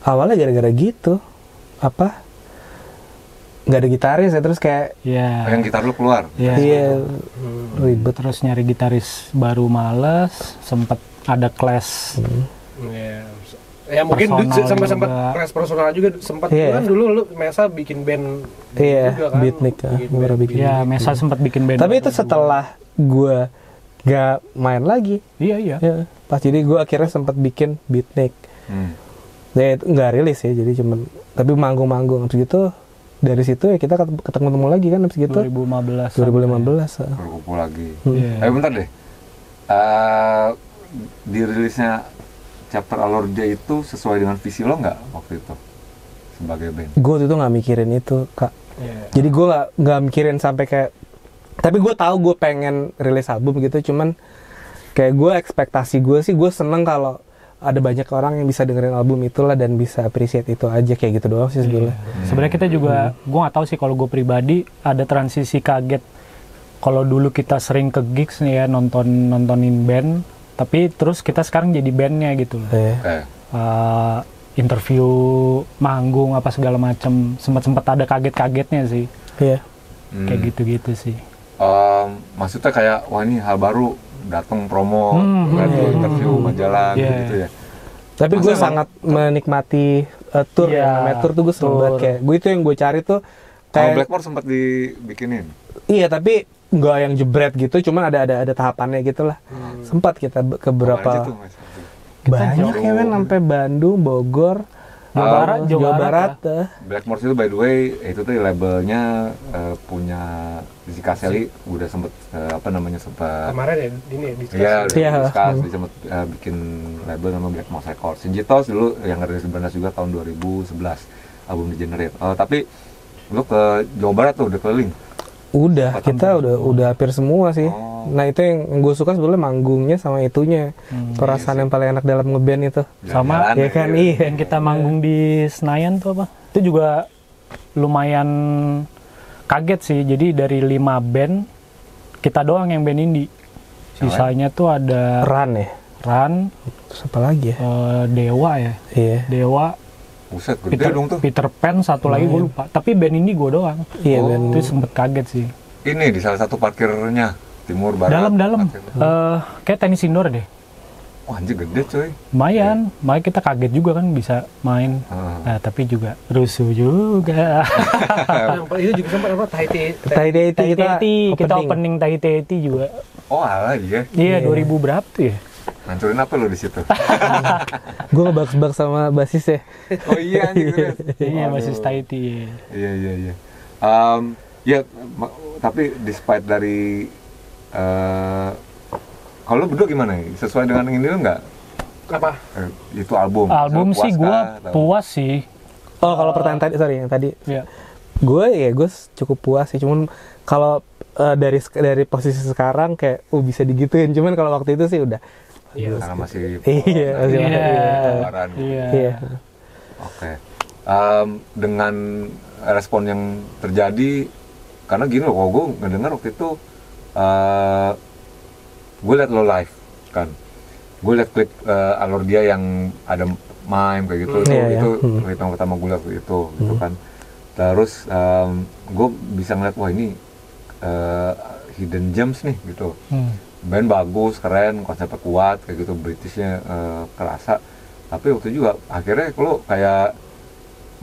Awalnya gara-gara gitu, nggak ada gitaris ya, terus kayak
yang gitar lu keluar.
Iya. Ribet.
Terus nyari gitaris baru males, sempet ada clash.
Ya mungkin sempat clash personal juga sempat kan dulu lu Mesa bikin band juga kan.
Beatnik baru bikin.
Iya, Mesa sempat bikin band.
Tapi itu setelah gue gak main lagi.
Iya.
Pas jadi gue akhirnya sempat bikin Beatnik. Ya itu nggak rilis ya, jadi cuman tapi manggung-manggung gitu. Dari situ ya kita ketemu lagi kan habis gitu.
2015.
Berkumpul lagi. Bentar deh. Dirilisnya Chapter Alorja itu sesuai dengan visi lo nggak waktu itu sebagai band?
Gue waktu itu nggak mikirin itu, Kak. Jadi gue nggak mikirin sampai kayak. Tapi gue tahu gue pengen rilis album gitu, cuman kayak gue ekspektasi gue sih gue seneng kalau ada banyak orang yang bisa dengerin album itulah dan bisa appreciate itu aja, kayak gitu doang sih sebetulnya.
Sebenarnya kita juga, gue nggak tahu sih kalau gue pribadi ada transisi kaget. Kalau dulu kita sering ke gigs nih ya, nontonin band, Tapi terus kita sekarang jadi bandnya gitu loh. Interview, manggung apa segala macam, sempat ada kaget-kagetnya sih. Kayak gitu-gitu sih.
Maksudnya kayak wah ini hal baru, datang promo, interview majalah gitu ya.
Tapi gue sangat menikmati tour namanya tour tuh gue seneng banget kayak gue itu yang gue cari tuh kayak
Blackmore sempat dibikinin.
Iya tapi nggak yang jebret gitu, cuman ada tahapannya gitulah. Sempat kita ke beberapa banyak ya men, sampai Bandung, Bogor, Jawa Barat.
Blackmore itu by the way itu tuh labelnya punya Zika Sally, udah sempet sempat
kemarin ya ini
discuss sempet bikin label nama Blackmore Records. Sinjitos dulu yang ngerilis sebenarnya juga tahun 2011 album Degenerate. Tapi lu ke Jawa Barat tuh udah keliling?
Udah, kita udah hampir semua sih. Nah itu yang gue suka sebetulnya manggungnya sama itunya. Perasaan yang paling enak dalam ngeband itu.
Sama ya kan, yang kita manggung di Senayan tuh apa? Itu juga lumayan kaget sih. Jadi dari 5 band, kita doang yang band indie. Sisanya tuh ada Ran.
Terus apa lagi ya?
Dewa ya?
Iya.
Dewa.
Buset, gede dong tuh.
Peter Pan, satu lagi gue lupa. Tapi band ini gue doang.
Iya,
itu sempet kaget sih.
Ini di salah satu parkirnya, timur barat.
Dalam. Kayak tenis indoor deh.
Wah, anjir gede coy.
Lumayan, makanya kita kaget juga kan bisa main. Nah, tapi juga rusuh juga.
Itu juga sempat apa?
Tahiti kita opening Tahiti juga.
Oh, alah iya.
Iya, 2000 berapa tuh ya?
Hancurin apa lo di situ?
Gue ngebak-bak sama basis ya.
Oh iya anjir.
Iya, basis Tahiti.
Iya. Ya, tapi despite dari kalau lu berdua gimana ya? Sesuai dengan ini lu nggak?
Apa?
Itu album.
Album sih gue puas sih.
Oh kalau pertanyaan tadi, sorry yang tadi.
Iya.
Gue cukup puas sih. Cuman kalau dari posisi sekarang kayak bisa digituin. Cuman kalau waktu itu sih udah.
Iya. Karena masih.
Iya.
Oke. Dengan respon yang terjadi, karena gini loh, kalau gue ngedengar waktu itu. Gue liat lo live kan, gue liat klip alur dia yang ada mime kayak gitu, itu klip yang pertama gue liat itu gitu kan. Terus gue bisa ngeliat wah ini hidden gems nih gitu, band bagus, keren, konsepnya kuat kayak gitu, Britishnya kerasa. Tapi waktu juga akhirnya lo kayak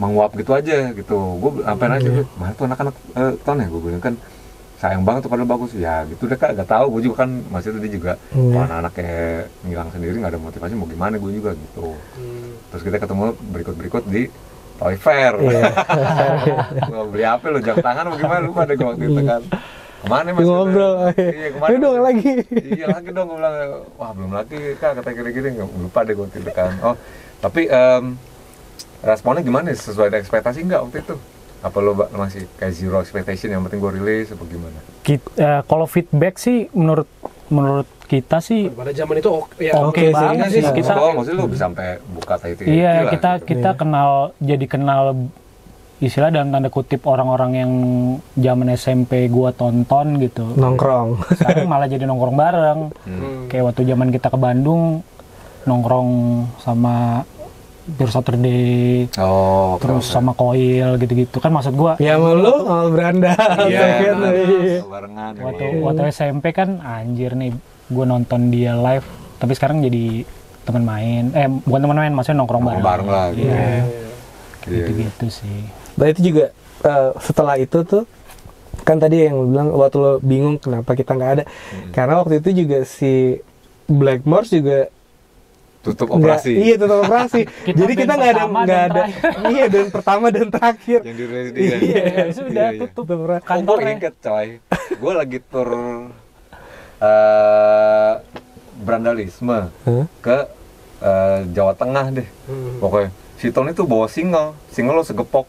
menguap gitu aja gitu. Gue sampai nanya mana tuh anak-anak ton ya, gue bilang kan sayang banget tuh kalau bagus ya gitu deh kak, gak tahu gue juga kan masih tadi juga anak-anak kayak ngilang sendiri nggak ada motivasi mau gimana gue juga gitu. Terus kita ketemu berikut di Toy Fair. Gue beli apa lo, jam tangan mau gimana lupa deh gue waktu itu kan. Kemana mas?
Ngobrol.
Iya kemana?
Dong lagi.
Iya lagi dong, gue bilang wah belum lagi kak, kata gini-gini nggak lupa deh gue waktu itu kan. Oh tapi responnya gimana? Sesuai dengan ekspektasi nggak waktu itu? Apa lo masih kayak zero expectation, yang penting gue rilis apa gimana?
Kalau feedback sih menurut kita sih
pada zaman itu
oke banget sih.
Kita maksudnya lo bisa sampai buka Tahiti.
Iya, kita kenal istilah dalam tanda kutip orang-orang yang zaman SMP gua tonton gitu.
Nongkrong.
Sekarang malah jadi nongkrong bareng. Kayak waktu zaman kita ke Bandung nongkrong sama Pure Saturday, terus sama Coil gitu-gitu kan, maksud gua.
Ya lu beranda.
Barengan.
Waktu SMP kan anjir nih, gua nonton dia live, tapi sekarang jadi teman main. Bukan teman main, maksudnya nongkrong bareng
lah.
Iya. Gitu sih.
Berarti juga setelah itu tuh kan tadi yang lu bilang waktu lo bingung kenapa kita nggak ada, karena waktu itu juga si Blackmore juga
tutup operasi.
Iya, tutup operasi. Jadi kita nggak ada. Iya, dan pertama dan terakhir.
Yang dirilis dia.
Iya, sudah tutup kantornya.
Gue inget coy, gue lagi tur Brandalisme ke Jawa Tengah deh. Pokoknya si Tony tuh bawa single lo segepok.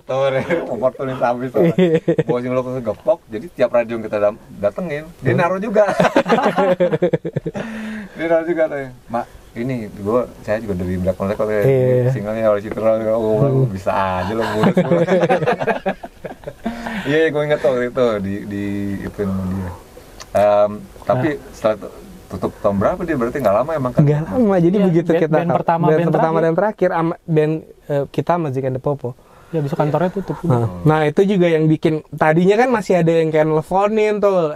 Tuh deh, oportunis habis tuh. Bawa single lo segepok, jadi tiap radio yang kita datengin, dia naruh juga. Dia naruh juga tuh. Mak, ini saya juga dari Blackmore kok singlenya oleh situ lo bisa aja lo ngurus. Iya, gue inget tuh itu di itu dia. Tapi setelah tutup tahun berapa dia berarti nggak lama emang kan?
Nggak lama, jadi begitu kita
band pertama
dan terakhir band kita Magic and the Popo.
Ya bisa kantornya tutup.
Nah itu juga yang bikin, tadinya kan masih ada yang kayak nelfonin tuh,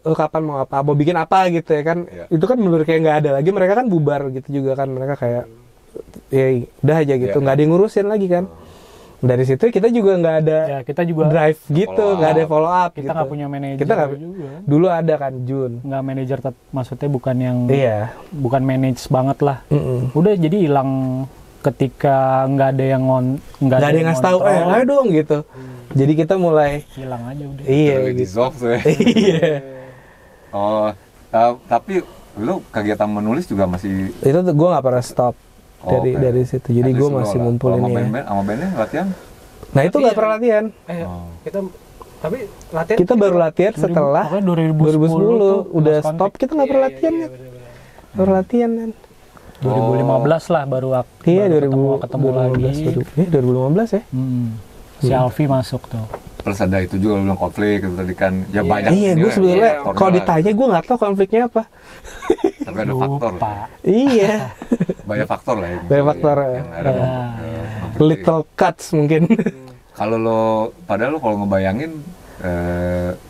lu kapan mau apa, mau bikin apa gitu ya kan. Itu kan menurut kayak nggak ada lagi, mereka kan bubar gitu juga kan, mereka kayak ya udah aja gitu, nggak ada yang ngurusin lagi kan. Dari situ kita juga nggak ada
kita juga
drive gitu, nggak ada follow up
kita
gitu.
Nggak punya manajer
Kita
juga.
Dulu ada kan Jun,
nggak manajer, maksudnya bukan yang bukan manage banget lah. Udah jadi hilang ketika nggak ada yang nggak ada yang ngasih tahu,
ayo dong gitu. Jadi kita mulai
hilang aja udah.
Iya
gitu.
Iya.
Oh, tapi lu kegiatan menulis juga masih
itu tuh gue nggak pernah stop dari situ. Jadi gue masih ngumpulin
sama bandnya latihan.
Nah itu nggak pernah latihan.
Tapi latihan
kita baru latihan setelah 2010 udah stop, kita nggak pernah latihan kan. Baru latihan kan
2015 lah baru ketemu lagi.
2015 ya.
Si Alfi masuk tuh.
Terus ada itu juga bilang konflik itu tadi kan ya banyak.
Iya, gue sebenarnya kalau ditanya gue nggak tahu konfliknya apa.
Tapi ada faktor.
Iya.
Banyak faktor lah ya.
Banyak faktor. Little cuts mungkin.
Kalau lo, padahal lo kalau ngebayangin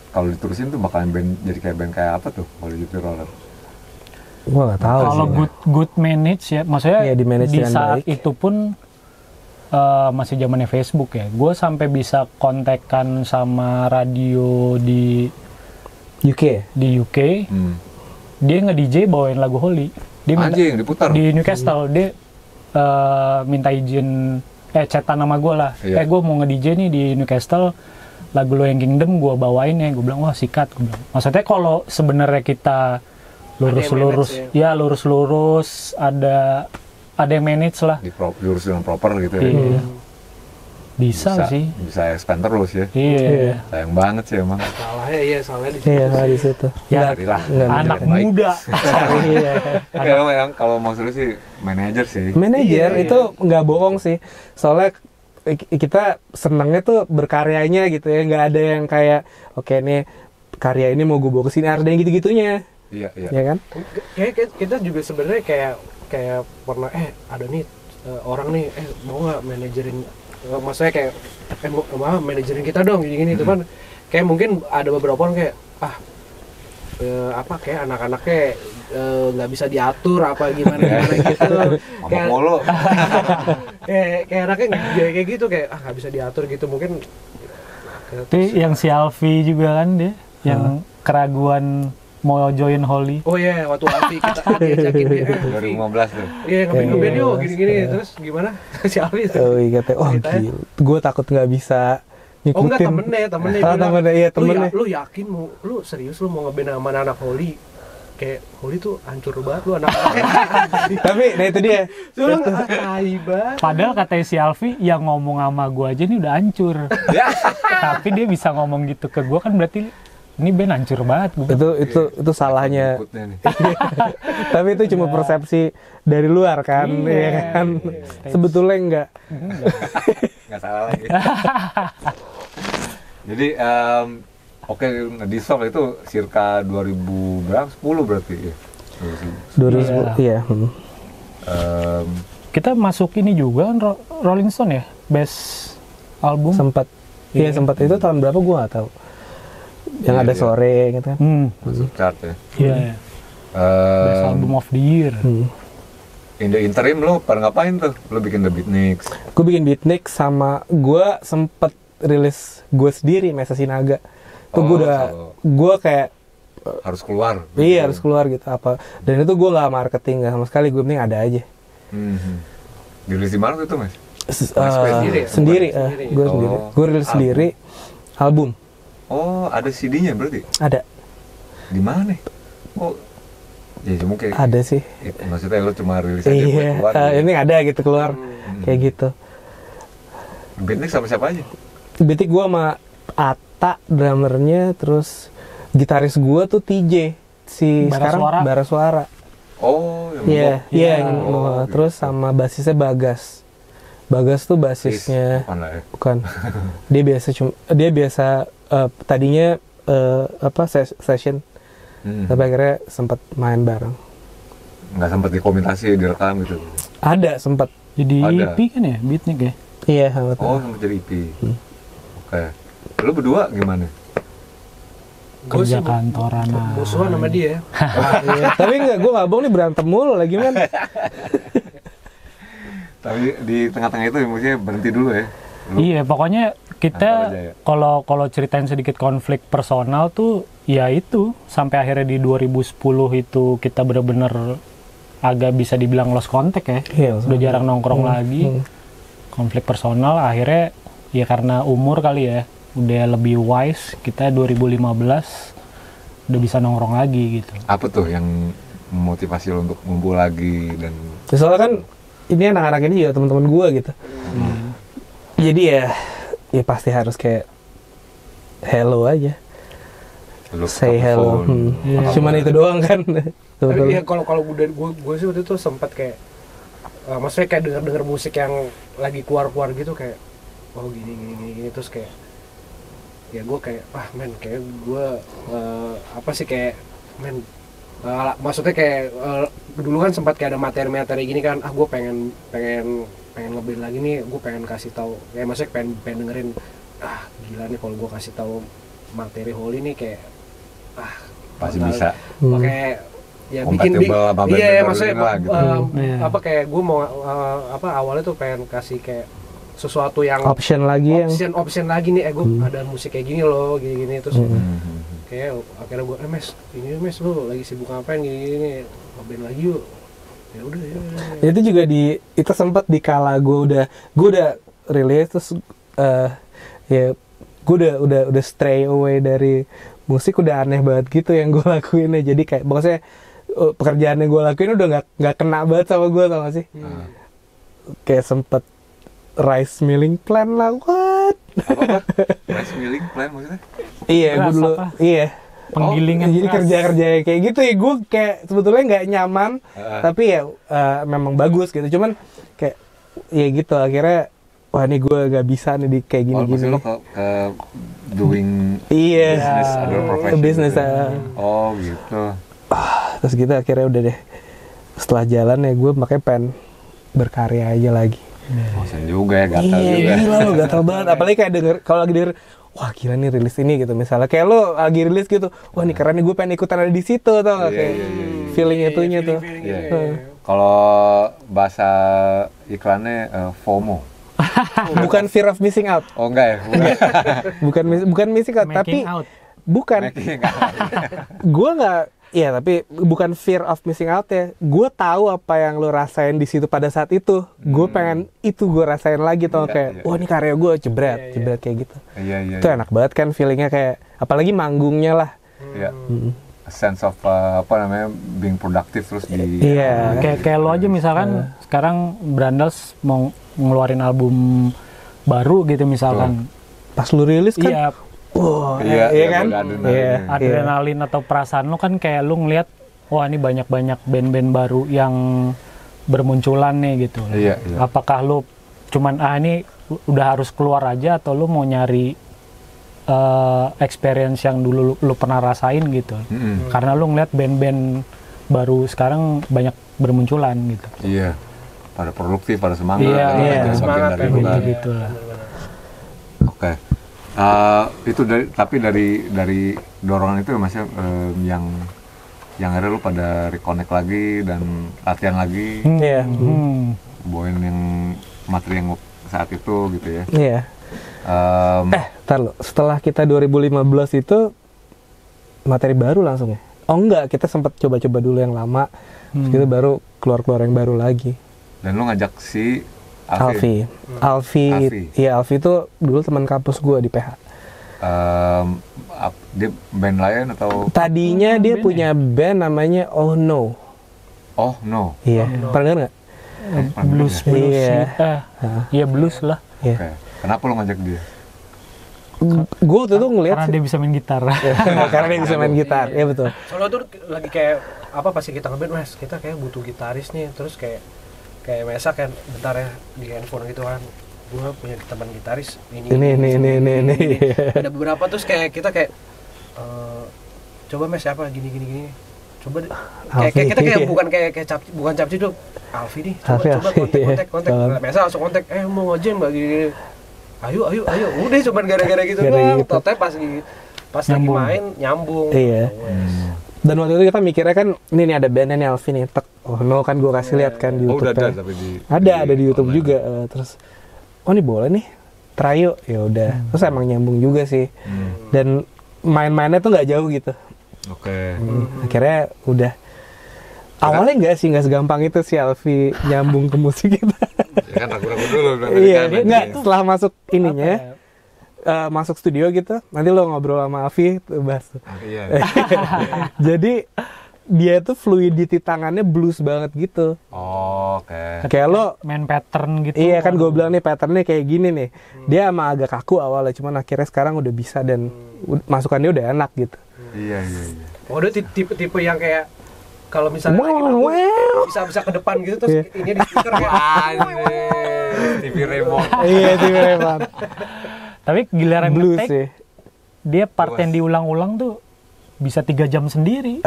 kalau diterusin tuh bakalan band jadi kayak band kayak apa tuh kalau Jupiter Roller?
Gue nggak tahu.
Kalau good manage ya, maksudnya di saat baik. Itu pun masih zamannya Facebook ya. Gue sampai bisa kontekan sama radio di
UK.
Dia nge-DJ bawain lagu Holy. Dia
anjing diputar
di Newcastle. Dia minta izin chatan nama gue lah. Gue mau nge-DJ nih di Newcastle. Lagu lo yang Kingdom gue bawain ya. Gue bilang wah sikat. Gue bilang. Maksudnya kalau sebenarnya kita lurus-lurus ada yang manage lah.
Diurus dengan proper gitu ya.
Iya. Bisa sih.
Bisa expand terus ya.
Iya.
Sayang banget sih emang.
Salahnya di situ.
Iya, di situ.
Ya, anak muda.
Iya. Yang kalau mau serius sih manajer sih.
Manajer itu nggak bohong sih. Soalnya kita senangnya tuh berkaryanya gitu ya. Nggak ada yang kayak oke nih karya ini mau gue bawa ke sini, ada yang gitu-gitunya.
Iya.
Ya kan?
Kayak kita juga sebenarnya kayak pernah ada nih orang nih mau nggak manajerin, maksudnya kayak mau manajerin kita dong gini-gini. Cuman kayak mungkin ada beberapa orang kayak kayak anak-anaknya nggak bisa diatur apa gimana gitu.
Kayak mulu.
kayak anaknya kayak gitu kayak nggak bisa diatur gitu mungkin.
Tapi yang si Alfi juga kan dia yang keraguan mau join Holy.
Oh iya, waktu Alfi kita diajakin dia
2015 tuh.
Iya, ngeband yuk gini-gini. Terus gimana? Si Alfi tuh.
Oh iya, gila. Gue takut nggak bisa ngikutin.
Oh enggak, temennya
bilang. Temennya.
Lu yakin lu serius lu mau ngeband sama anak Holy? Kayak Holy tuh hancur banget lu anak-anaknya.
Tapi nah itu dia.
Padahal katanya si Alfi yang ngomong sama gue aja nih udah hancur. Tapi dia bisa ngomong gitu ke gue kan berarti ini band hancur banget.
Itu salahnya. Tapi itu cuma persepsi dari luar kan, ya kan. Sebetulnya enggak
salah lagi. Jadi di Soft itu circa 2000 berapa? 10 berarti ya.
2010 iya.
Kita masuk ini juga kan Rolling Stone ya, best album.
Sempat. Iya sempat, itu tahun berapa gua nggak tahu. Yang ada sore gitu kan.
Masuk chart ya.
Iya. Best album of the year.
In the interim lo pada ngapain tuh? Lo bikin The Beatniks?
Gue bikin Beatniks sama gue sempet rilis gue sendiri Mesa Sinaga. Tuh gue kayak
harus keluar.
Iya harus keluar gitu apa. Dan itu gue nggak marketing nggak sama sekali, gue penting ada aja.
Dirilis di mana tuh Mas?
Sendiri. Gue sendiri. Gue rilis sendiri album.
Oh, ada CD-nya berarti?
Ada.
Di mana? Oh, ya mungkin.
Ada sih.
Maksudnya lo cuma rilis aja
buat keluar. Ini ada gitu keluar, kayak gitu.
Beatnik sama siapa aja?
Beatnik gue sama Ata, drummernya, terus gitaris gue tuh TJ, Bara Suara.
Oh,
yang terus sama basisnya Bagas. Bagas tuh basisnya bukan. Dia biasa tadinya session Tapi akhirnya sempat main bareng.
Nggak sempat dikomentasi, direkam gitu?
Ada, sempat.
Jadi EP kan ya, Beatnik ya?
Iya,
oh sempat jadi EP. Oke. Lu berdua gimana?
Kerja kantoran.
Musuhan sama dia.
Tapi enggak, gue ngabong nih berantem mulu lagi man.
Tapi di tengah-tengah itu maksudnya berhenti dulu ya?
Iya, pokoknya kita kalau ceritain sedikit konflik personal tuh ya itu sampai akhirnya di 2010 itu kita benar-benar agak bisa dibilang lost contact ya. Udah jarang nongkrong lagi. Konflik personal akhirnya ya karena umur kali ya. Udah lebih wise, kita 2015 udah bisa nongkrong lagi gitu.
Apa tuh yang memotivasi lo untuk ngumpul lagi dan
soalnya kan ini anak-anak ini juga teman-teman gue gitu. Jadi ya pasti harus kayak hello aja. Say hello. Cuman itu doang kan.
Iya, kalau gue sih waktu itu sempat kayak maksudnya kayak denger musik yang lagi keluar gitu kayak oh gini terus kayak ya gue kayak kayak gue apa sih kayak maksudnya kayak dulu kan sempat kayak ada materi gini kan gue pengen ngeband lagi nih, gue pengen kasih tahu kayak maksudnya pengen dengerin gila nih kalau gue kasih tahu materi Holy nih kayak
pasti bisa
pakai ya bikin maksudnya gitu. Apa kayak gue mau awalnya tuh pengen kasih kayak sesuatu yang
option lagi
nih gue ada musik kayak gini loh gini terus kayak akhirnya gue mes lu lagi sibuk ngapain gini ngeband lagi yuk ya udah ya.
Itu juga itu sempat di kala gue udah rilis terus ya gue udah stray away dari musik, udah aneh banget gitu yang gue lakuin ya. Jadi kayak maksudnya pekerjaan yang gue lakuin udah nggak kena banget sama gue, tau gak sih? Kayak sempet rice milling plan lah, what?
Apa? Rice milling plan maksudnya?
Iya, gue dulu, iya.
Penggilingan
jadi kerja kayak gitu ya, gue kayak sebetulnya nggak nyaman, tapi ya memang bagus gitu. Cuman kayak ya gitu akhirnya, wah nih gue nggak bisa nih di kayak gini-gini.
Lo ke doing business, other profession.
Business.
Oh gitu.
Terus gitu akhirnya udah deh. Setelah jalan ya gue makanya pengen berkarya aja lagi.
Bosan juga ya, gatal juga.
Iya, gila lo gatal banget. Apalagi kayak kalau lagi denger, wah gila nih rilis ini gitu. Misalnya kayak lo lagi rilis gitu, wah nih keren nih, gue pengen ikutan ada di situ, tau gak? Kayak feeling itunya tuh.
Kalau bahasa iklannya FOMO.
Bukan fear of missing out.
Oh enggak ya?
bukan missing out, tapi bukan. Gue nggak. Iya, tapi bukan fear of missing out ya. Gue tahu apa yang lo rasain di situ pada saat itu. Gue pengen itu gue rasain lagi, tau kayak, wah ini karya gue jebret kayak gitu. Itu enak banget kan feelingnya, kayak apalagi manggungnya lah.
Iya. A sense of being productive terus di.
Iya. Kayak lo aja misalkan sekarang Brandals mau ngeluarin album baru gitu misalkan.
Pas lo rilis kan.
Iya.
Wow, iya kan?
Adrenalin atau perasaan lo kan kayak lo ngeliat, wah ini banyak-banyak band-band baru yang bermunculan nih gitu.
Iya.
Apakah lo cuman ini udah harus keluar aja atau lo mau nyari experience yang dulu lo pernah rasain gitu. Karena lo ngeliat band-band baru sekarang banyak bermunculan gitu.
Iya. Pada produktif, pada semangat.
Iya.
Semangat
gitu lah.
Oke. Itu tapi dari dorongan itu maksudnya yang akhirnya lu pada reconnect lagi dan latihan lagi. Bawain yang materi yang saat itu gitu ya.
Iya. Ntar lo, setelah kita 2015 itu materi baru langsung ya? Oh enggak, kita sempat coba-coba dulu yang lama, terus kita baru keluar yang baru lagi. Dan
lu ngajak si
Alfi itu dulu teman kampus gue di PH.
Dia band lain atau?
Tadinya dia punya band namanya Oh No.
Oh No.
Iya, pernah denger nggak?
Blues. Iya blues lah.
Okay. Kenapa lo ngajak dia?
Gue waktu itu ngeliat
karena dia bisa main gitar.
Karena dia bisa main gitar, ya betul.
Soalnya tuh lagi kayak pasti kita ngeband, mas kita kayak butuh gitaris nih, terus kayak mesa kan bentar ya di handphone gitu kan, gue punya teman gitaris ini. Ada beberapa terus kayak kita kayak coba Mes siapa gini. Coba kayak kita kayak bukan capci tuh. Alfi nih, coba kontak. Mesa langsung kontak, mau ngejam Mbak gini. Ayo. Udah cuma gara-gara gitu doang. Total pas lagi main nyambung.
Iya. Dan waktu itu kita mikirnya kan, ini nih ada bandnya nih Alfi nih, no kan gue kasih lihat kan di YouTube. Ada di YouTube juga. Terus, ini boleh nih, try yuk. Ya udah. Terus emang nyambung juga sih. Dan main-mainnya tuh nggak jauh gitu.
Oke.
Akhirnya udah. Awalnya nggak segampang itu si Alfi nyambung ke musik kita.
Ya kan ragu-ragu dulu.
Iya, nggak setelah masuk ininya. Masuk studio gitu, nanti lo ngobrol sama Alfi bahas tuh.
Iya.
Jadi dia tuh fluidity tangannya blues banget gitu.
Oke.
Kayak lo main pattern gitu.
Iya kan gue bilang nih patternnya kayak gini nih. Dia emang agak kaku awalnya, cuman akhirnya sekarang udah bisa dan masukannya udah enak gitu.
Iya.
Oh, dia tipe yang kayak kalau misalnya bisa ke depan gitu terus ini di speaker kayak
TV remote.
Iya, TV remote.
Tapi giliran
blues
ngetek,
sih.
Dia part yang diulang-ulang tuh bisa 3 jam sendiri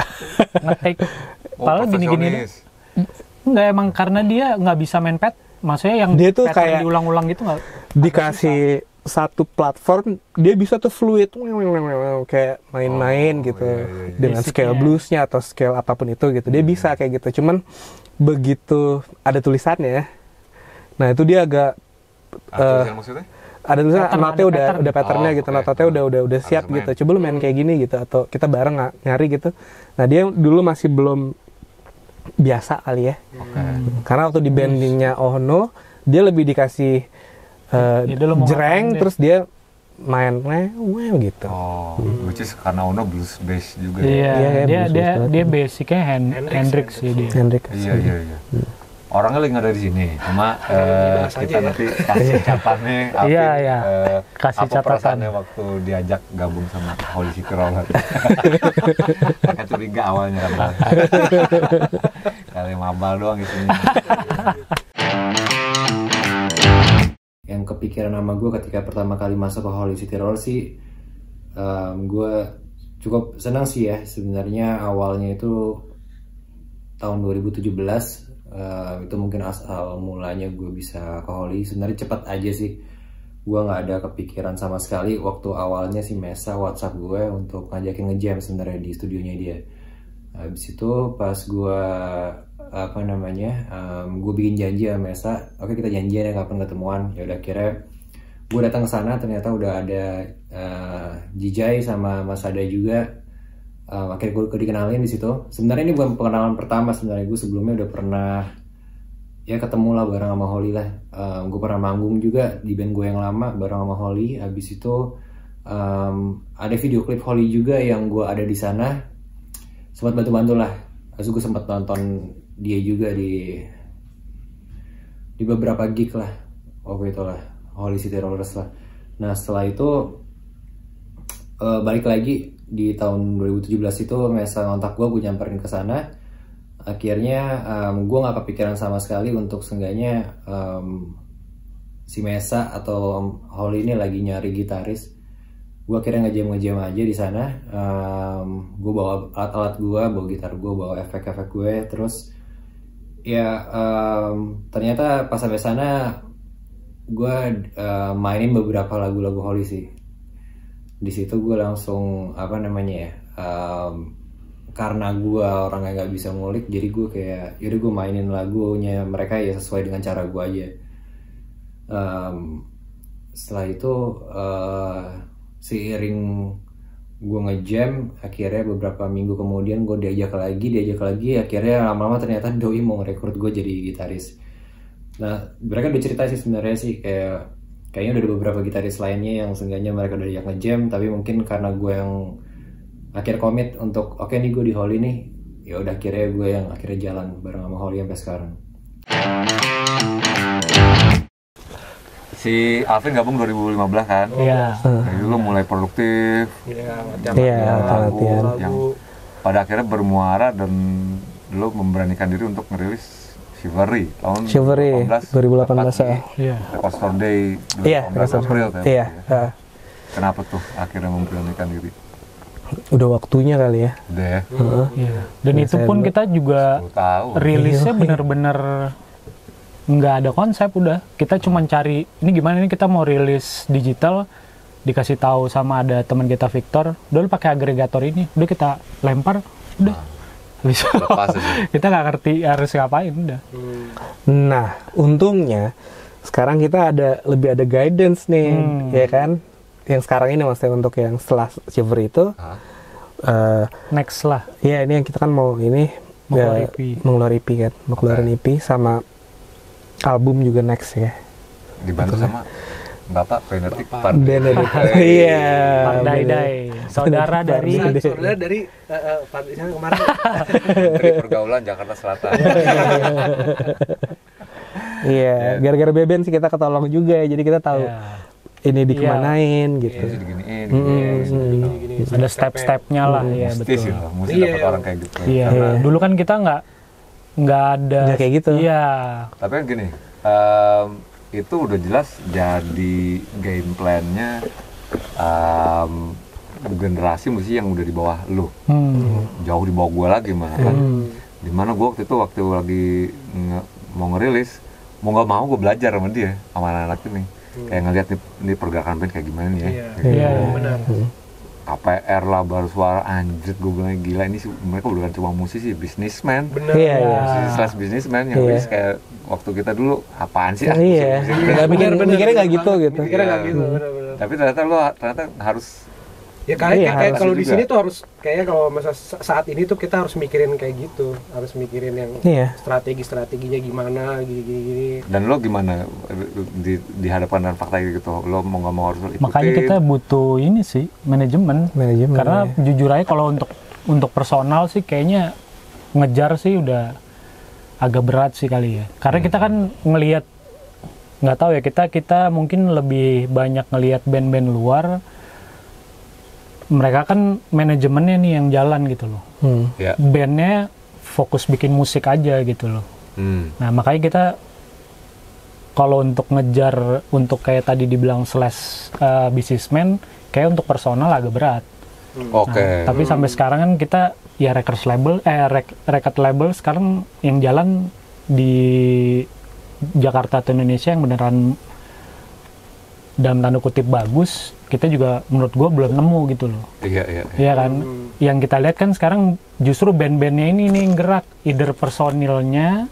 ngetek. Padahal gini-gini. Enggak, emang karena dia nggak bisa main pad. Maksudnya yang
dia tuh kayak
diulang-ulang gitu nggak.
Dikasih satu platform, dia bisa tuh fluid, kayak main-main gitu. Dengan scale bluesnya atau scale apapun itu gitu. Dia bisa kayak gitu. Cuman begitu ada tulisannya, nah itu dia agak.
Tulisan maksudnya?
Ada tulisan notnya udah patternnya gitu, notnya udah siap gitu. Coba lu main kayak gini gitu, atau kita bareng nyari gitu. Nah dia dulu masih belum biasa kali ya. Karena waktu di bandingnya Ohno, dia lebih dikasih jereng, terus dia main gitu.
Which is karena Ohno blues bass juga.
Iya, dia basicnya Hendrix sih dia.
Iya. Orangnya lagi nggak ada di sini, cuma kita nanti kasih catatannya,
kasih
apa
catatan
perasaannya waktu diajak gabung sama Holy City Roller. Mereka curiga awalnya kan, kali mabal doang isinya. Yang kepikiran sama gue ketika pertama kali masuk ke Holy City Roller sih, gue cukup senang sih ya sebenarnya. Awalnya itu tahun 2017. Itu mungkin asal mulanya gue bisa ke Holy. Sebenarnya cepat aja sih, gue nggak ada kepikiran sama sekali. Waktu awalnya si Mesa WhatsApp gue untuk ngajakin ngejam sebenarnya di studionya dia. Habis itu pas gue gue bikin janji sama Mesa, oke kita janjian ya kapan ketemuan. Ya udah, akhirnya gue datang ke sana, ternyata udah ada Jijai sama Mas Ada juga. Akhirnya gue dikenalin di situ. Sebenarnya ini bukan pengenalan pertama, sebenarnya gue sebelumnya udah pernah ya ketemu lah bareng sama Holy lah. Gue pernah manggung juga di band gue yang lama bareng sama Holy. Habis itu ada video klip Holy juga yang gue ada di sana, sempat bantu-bantu lah. Terus gue sempat nonton dia juga di beberapa gig lah waktu itu lah, Holy City Rollers lah. Nah setelah itu balik lagi di tahun 2017 itu Mesa ngontak gue nyamperin ke sana. Akhirnya gue nggak kepikiran sama sekali untuk seenggaknya si Mesa atau Holy ini lagi nyari gitaris. Gue akhirnya ngejam aja di sana. Gue bawa alat-alat gue, bawa gitar gue, bawa efek-efek gue. Terus ya ternyata pas sampai sana gue mainin beberapa lagu-lagu Holy sih. Di situ gue langsung karena gue orangnya nggak bisa ngulik, jadi gue kayak yaudah gue mainin lagunya mereka ya sesuai dengan cara gue aja. Setelah itu seiring gue ngejam, akhirnya beberapa minggu kemudian gue diajak lagi, akhirnya lama-lama ternyata Doi mau ngerekrut gue jadi gitaris. Nah mereka udah cerita sih sebenarnya sih kayaknya udah ada beberapa gitaris lainnya yang seenggaknya mereka udah diajak ngejam, tapi mungkin karena gue yang akhir komit untuk oke nih gue di Holy nih, ya udah akhirnya gue yang akhirnya jalan bareng sama Holy sampai sekarang. Si Alvin gabung 2015 kan?
Iya.
Dari dulu mulai produktif.
Iya, latihan.
Yang pada akhirnya bermuara dan dulu memberanikan diri untuk ngerilis Chivalry tahun
2018 ya.
Iya.
Record Store Day 18 April kan?
Iya.
Kenapa tuh akhirnya memberanikan diri?
Udah waktunya kali ya.
Udah ya.
Iya. Dan itu pun kita juga rilisnya bener-bener nggak ada konsep udah. Kita cuma cari ini gimana nih kita mau rilis digital, dikasih tahu sama ada teman kita Victor, udah lu pakai agregator ini, udah kita lempar, udah. Kita nggak ngerti harus ngapain udah.
Nah, untungnya sekarang kita lebih ada guidance nih, ya kan? Yang sekarang ini maksudnya untuk yang setelah Shiver itu
next lah.
Ya ini yang kita kan mau ini mengeluarkan EP kan, mau keluarin EP sama album juga next ya.
Dibantu sama Bapak Benedict
Benedict. Iya.
Pardaidai. Saudara dari
Padisang kemarin.
Menteri Pergaulan Jakarta Selatan.
Iya, gara-gara Beben sih kita ketolong juga ya. Jadi kita tahu ini dikemanain gitu.
Diginiin.
Ada step-stepnya lah ya, betul.
Mesti dapat orang kayak gitu.
Iya. Dulu kan kita nggak ada
kayak gitu.
Iya.
Tapi kan gini, itu udah jelas jadi game plan-nya generasi mesti yang udah di bawah lu. Jauh di bawah gue lagi malah kan. Dimana gue waktu lagi mau ngerilis, mau nggak mau gue belajar sama dia, sama anak-anak ini. Kayak ngeliat nih pergerakan band kayak gimana nih ya.
Iya, benar.
KPR lah, baru suara, anjir gue bilang gila ini mereka bukan cuma musisi, bisnismen.
Bener.
Musisi / bisnismen yang bis kayak waktu kita dulu apaan sih?
Iya. Mikirnya nggak gitu.
Mikirnya nggak gitu, benar.
Tapi ternyata harus.
Ya kayak kalau di sini tuh harus kayaknya kalau masa saat ini tuh kita harus mikirin kayak gitu, harus mikirin yang strateginya gimana gini.
Dan lo gimana dihadapkan dengan fakta gitu? Lo mau nggak mau harus ikutin?
Makanya kita butuh ini sih manajemen. Karena jujur aja kalau untuk personal sih kayaknya ngejar sih udah agak berat sih kali ya. Karena kita kan ngelihat nggak tahu ya kita mungkin lebih banyak ngelihat band-band luar. Mereka kan manajemennya nih yang jalan gitu loh. Bandnya fokus bikin musik aja gitu loh. Nah makanya kita kalau untuk ngejar untuk kayak tadi dibilang / businessman, kayak untuk personal agak berat. Nah, tapi sampai sekarang kan kita ya record label sekarang yang jalan di Jakarta atau Indonesia yang beneran dalam tanda kutip bagus, kita juga menurut gue belum nemu gitu loh. Iya kan. Yang kita lihat kan sekarang justru band-bandnya ini nih gerak, either personilnya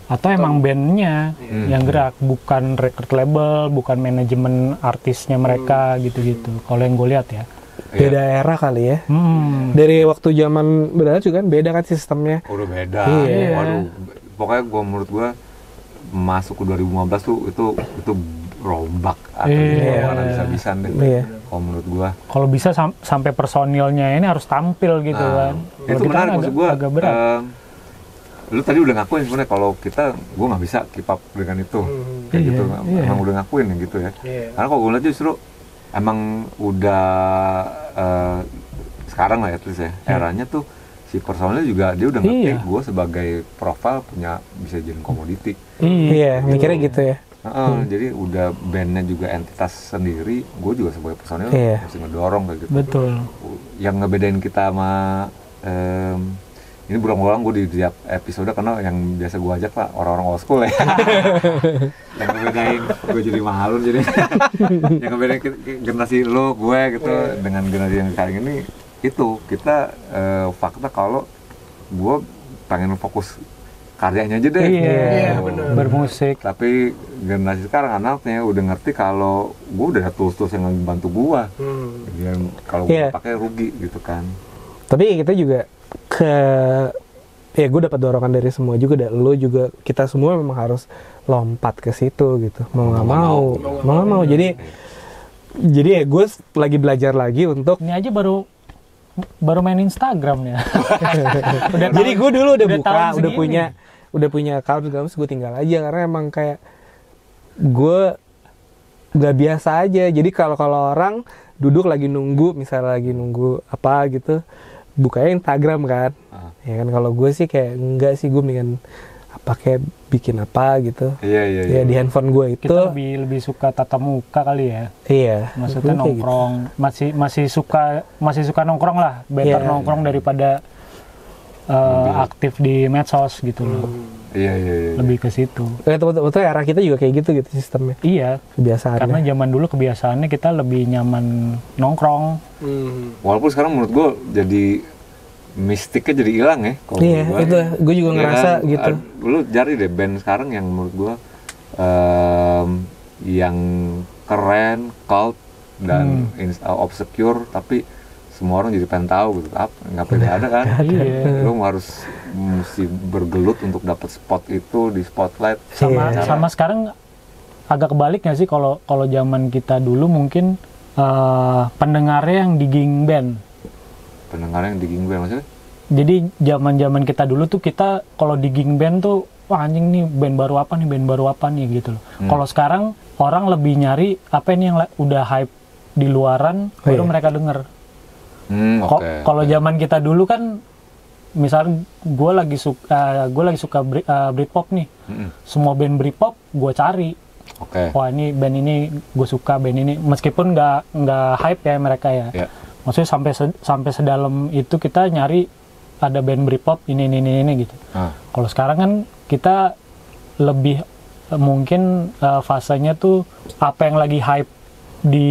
atau emang bandnya yang gerak, bukan record label, bukan manajemen artisnya mereka gitu-gitu. Kalau yang gue lihat ya.
Beda era kali ya. Dari waktu zaman berada juga kan beda kan sistemnya.
Udah beda. Waduh, pokoknya menurut gue masuk ke 2015 tuh itu rombak atau orang bisa-bisan deh. Kalau menurut gua.
Kalau bisa sampai personilnya ini harus tampil gitu kan.
Itu menarik maksud gua. Agak berat. Lu tadi udah ngakuin sebenarnya kalau gua nggak bisa keep up dengan itu. Kayak gitu. Emang udah ngakuin gitu ya. Karena kalau gua lihat justru emang udah sekarang lah ya terus ya. Eranya tuh si personilnya juga dia udah ngerti gua sebagai profil punya bisa jadi komoditi.
Iya, mikirnya gitu ya.
Jadi udah bandnya juga entitas sendiri, gue juga sebagai personil mesti ngedorong kayak gitu.
Betul.
Yang ngebedain kita sama ini berulang-ulang gue di tiap episode karena yang biasa gue ajak lah orang-orang old school ya. Yang ngebedain gue jadi malu jadi. Yang ngebedain generasi lo gue gitu dengan generasi yang sekarang ini itu kita fakta kalau gue pengen fokus karyanya aja deh.
Bener. Bermusik.
Tapi generasi sekarang anaknya udah ngerti kalau gue udah ada tools yang bantu gue. Kalau gue pakai rugi gitu kan.
Tapi kita juga gue dapat dorongan dari semua juga, lo juga, kita semua memang harus lompat ke situ gitu. Mau nggak mau. Jadi ya gue lagi belajar lagi untuk.
Ini aja baru main Instagram ya.
Jadi gue dulu udah buka, udah punya account, terus gue tinggal aja karena emang kayak gue nggak biasa aja. Jadi kalau orang duduk lagi nunggu, misalnya lagi nunggu apa gitu, bukanya Instagram kan. Ya kan kalau gue sih kayak enggak sih, gue mendingan pakai bikin apa gitu.
Iya.
Di handphone gue itu.
Kita lebih suka tatap muka kali ya.
Iya.
Maksudnya nongkrong, gitu. masih suka nongkrong lah, better nongkrong daripada aktif di medsos gitu loh.
Iya.
Lebih ke situ.
Betul era kita juga kayak gitu sistemnya.
Iya.
Kebiasaannya.
Karena zaman dulu kebiasaannya kita lebih nyaman nongkrong.
Walaupun sekarang menurut gue jadi mistiknya jadi hilang ya.
Iya, itu gue juga ngerasa gitu.
Lu cari deh band sekarang yang menurut gue yang keren, cult dan obscure, tapi semua orang jadi pengen tahu gitu. Nggak pernah ada kan? Lu mesti bergelut untuk dapat spot itu di spotlight.
Sama sekarang agak kebalik nggak sih kalau zaman kita dulu mungkin pendengarnya yang digging band.
Pendengarnya yang digging band maksudnya?
Jadi zaman kita dulu tuh kita kalau digging band tuh wah anjing nih band baru apa nih gitu loh. Kalau sekarang orang lebih nyari apa ini yang udah hype di luaran baru mereka denger. Kalau zaman kita dulu kan misalnya gue lagi suka Britpop nih. Semua band Britpop gue cari. Wah ini band ini gue suka, band ini meskipun nggak hype ya mereka ya. Maksudnya sampai sedalam itu kita nyari ada band Britpop ini gitu. Kalau sekarang kan kita lebih mungkin fasenya tuh apa yang lagi hype di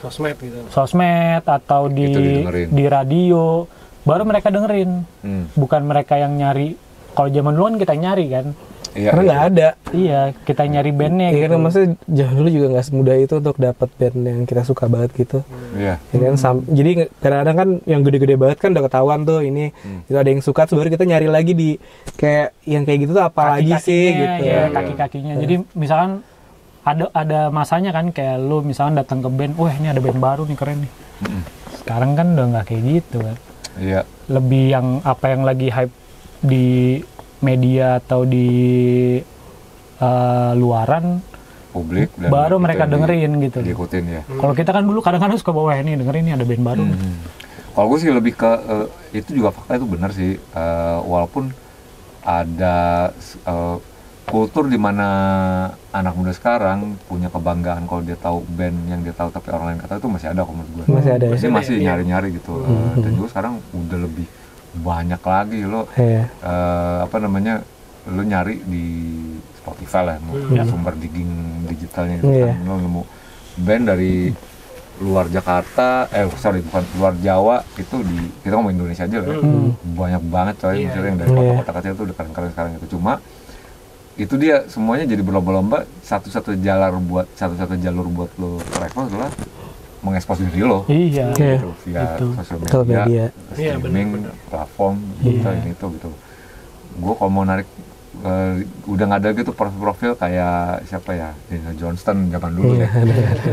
sosmed gitu.
Sosmed atau di radio baru mereka dengerin. Bukan mereka yang nyari. Kalau zaman dulu kan kita nyari kan.
Karena nggak ada.
Iya, kita nyari bandnya.
Iya, gitu. Maksudnya zaman dulu juga nggak semudah itu untuk dapat band yang kita suka banget gitu.
Iya.
Ya kan, jadi kadang-kadang kan yang gede-gede banget kan udah ketahuan tuh ini. Itu ada yang suka, terus baru kita nyari lagi di kayak yang kayak gitu tuh apa lagi sih gitu.
Ya, kaki-kakinya. Jadi misalkan ada masanya kan kayak lu misalkan datang ke band, wah ini ada band baru nih keren nih. Sekarang kan udah nggak kayak gitu kan.
Iya.
Lebih yang apa yang lagi hype di media atau di luaran
publik
baru mereka dengerin gitu.
Diikutin ya.
Kalau kita kan dulu kadang-kadang suka bawa ini dengerin nih ada band baru.
Kalau gue sih lebih ke itu juga fakta itu benar sih. Walaupun ada kultur di mana anak muda sekarang punya kebanggaan kalau dia tahu band yang dia tahu tapi orang lain kata itu masih ada menurut gue.
Masih ada.
Masih nyari-nyari gitu. Dan juga sekarang udah lebih banyak lagi lo lo nyari di Spotify lah sumber digging digitalnya gitu kan. Lo nemu band dari luar Jakarta bukan luar Jawa itu kita ngomong Indonesia aja lah banyak banget coy misalnya yang dari kota-kota kecil itu udah keren-keren sekarang itu. Cuma itu dia semuanya jadi berlomba-lomba satu-satu jalur buat lo rekor adalah mengekspos diri lo,
iya,
gitu, via sosial media, streaming, platform, gitu. Gue kalau mau narik, udah nggak ada gitu profil kayak siapa ya, Daniel Johnston zaman dulu ya,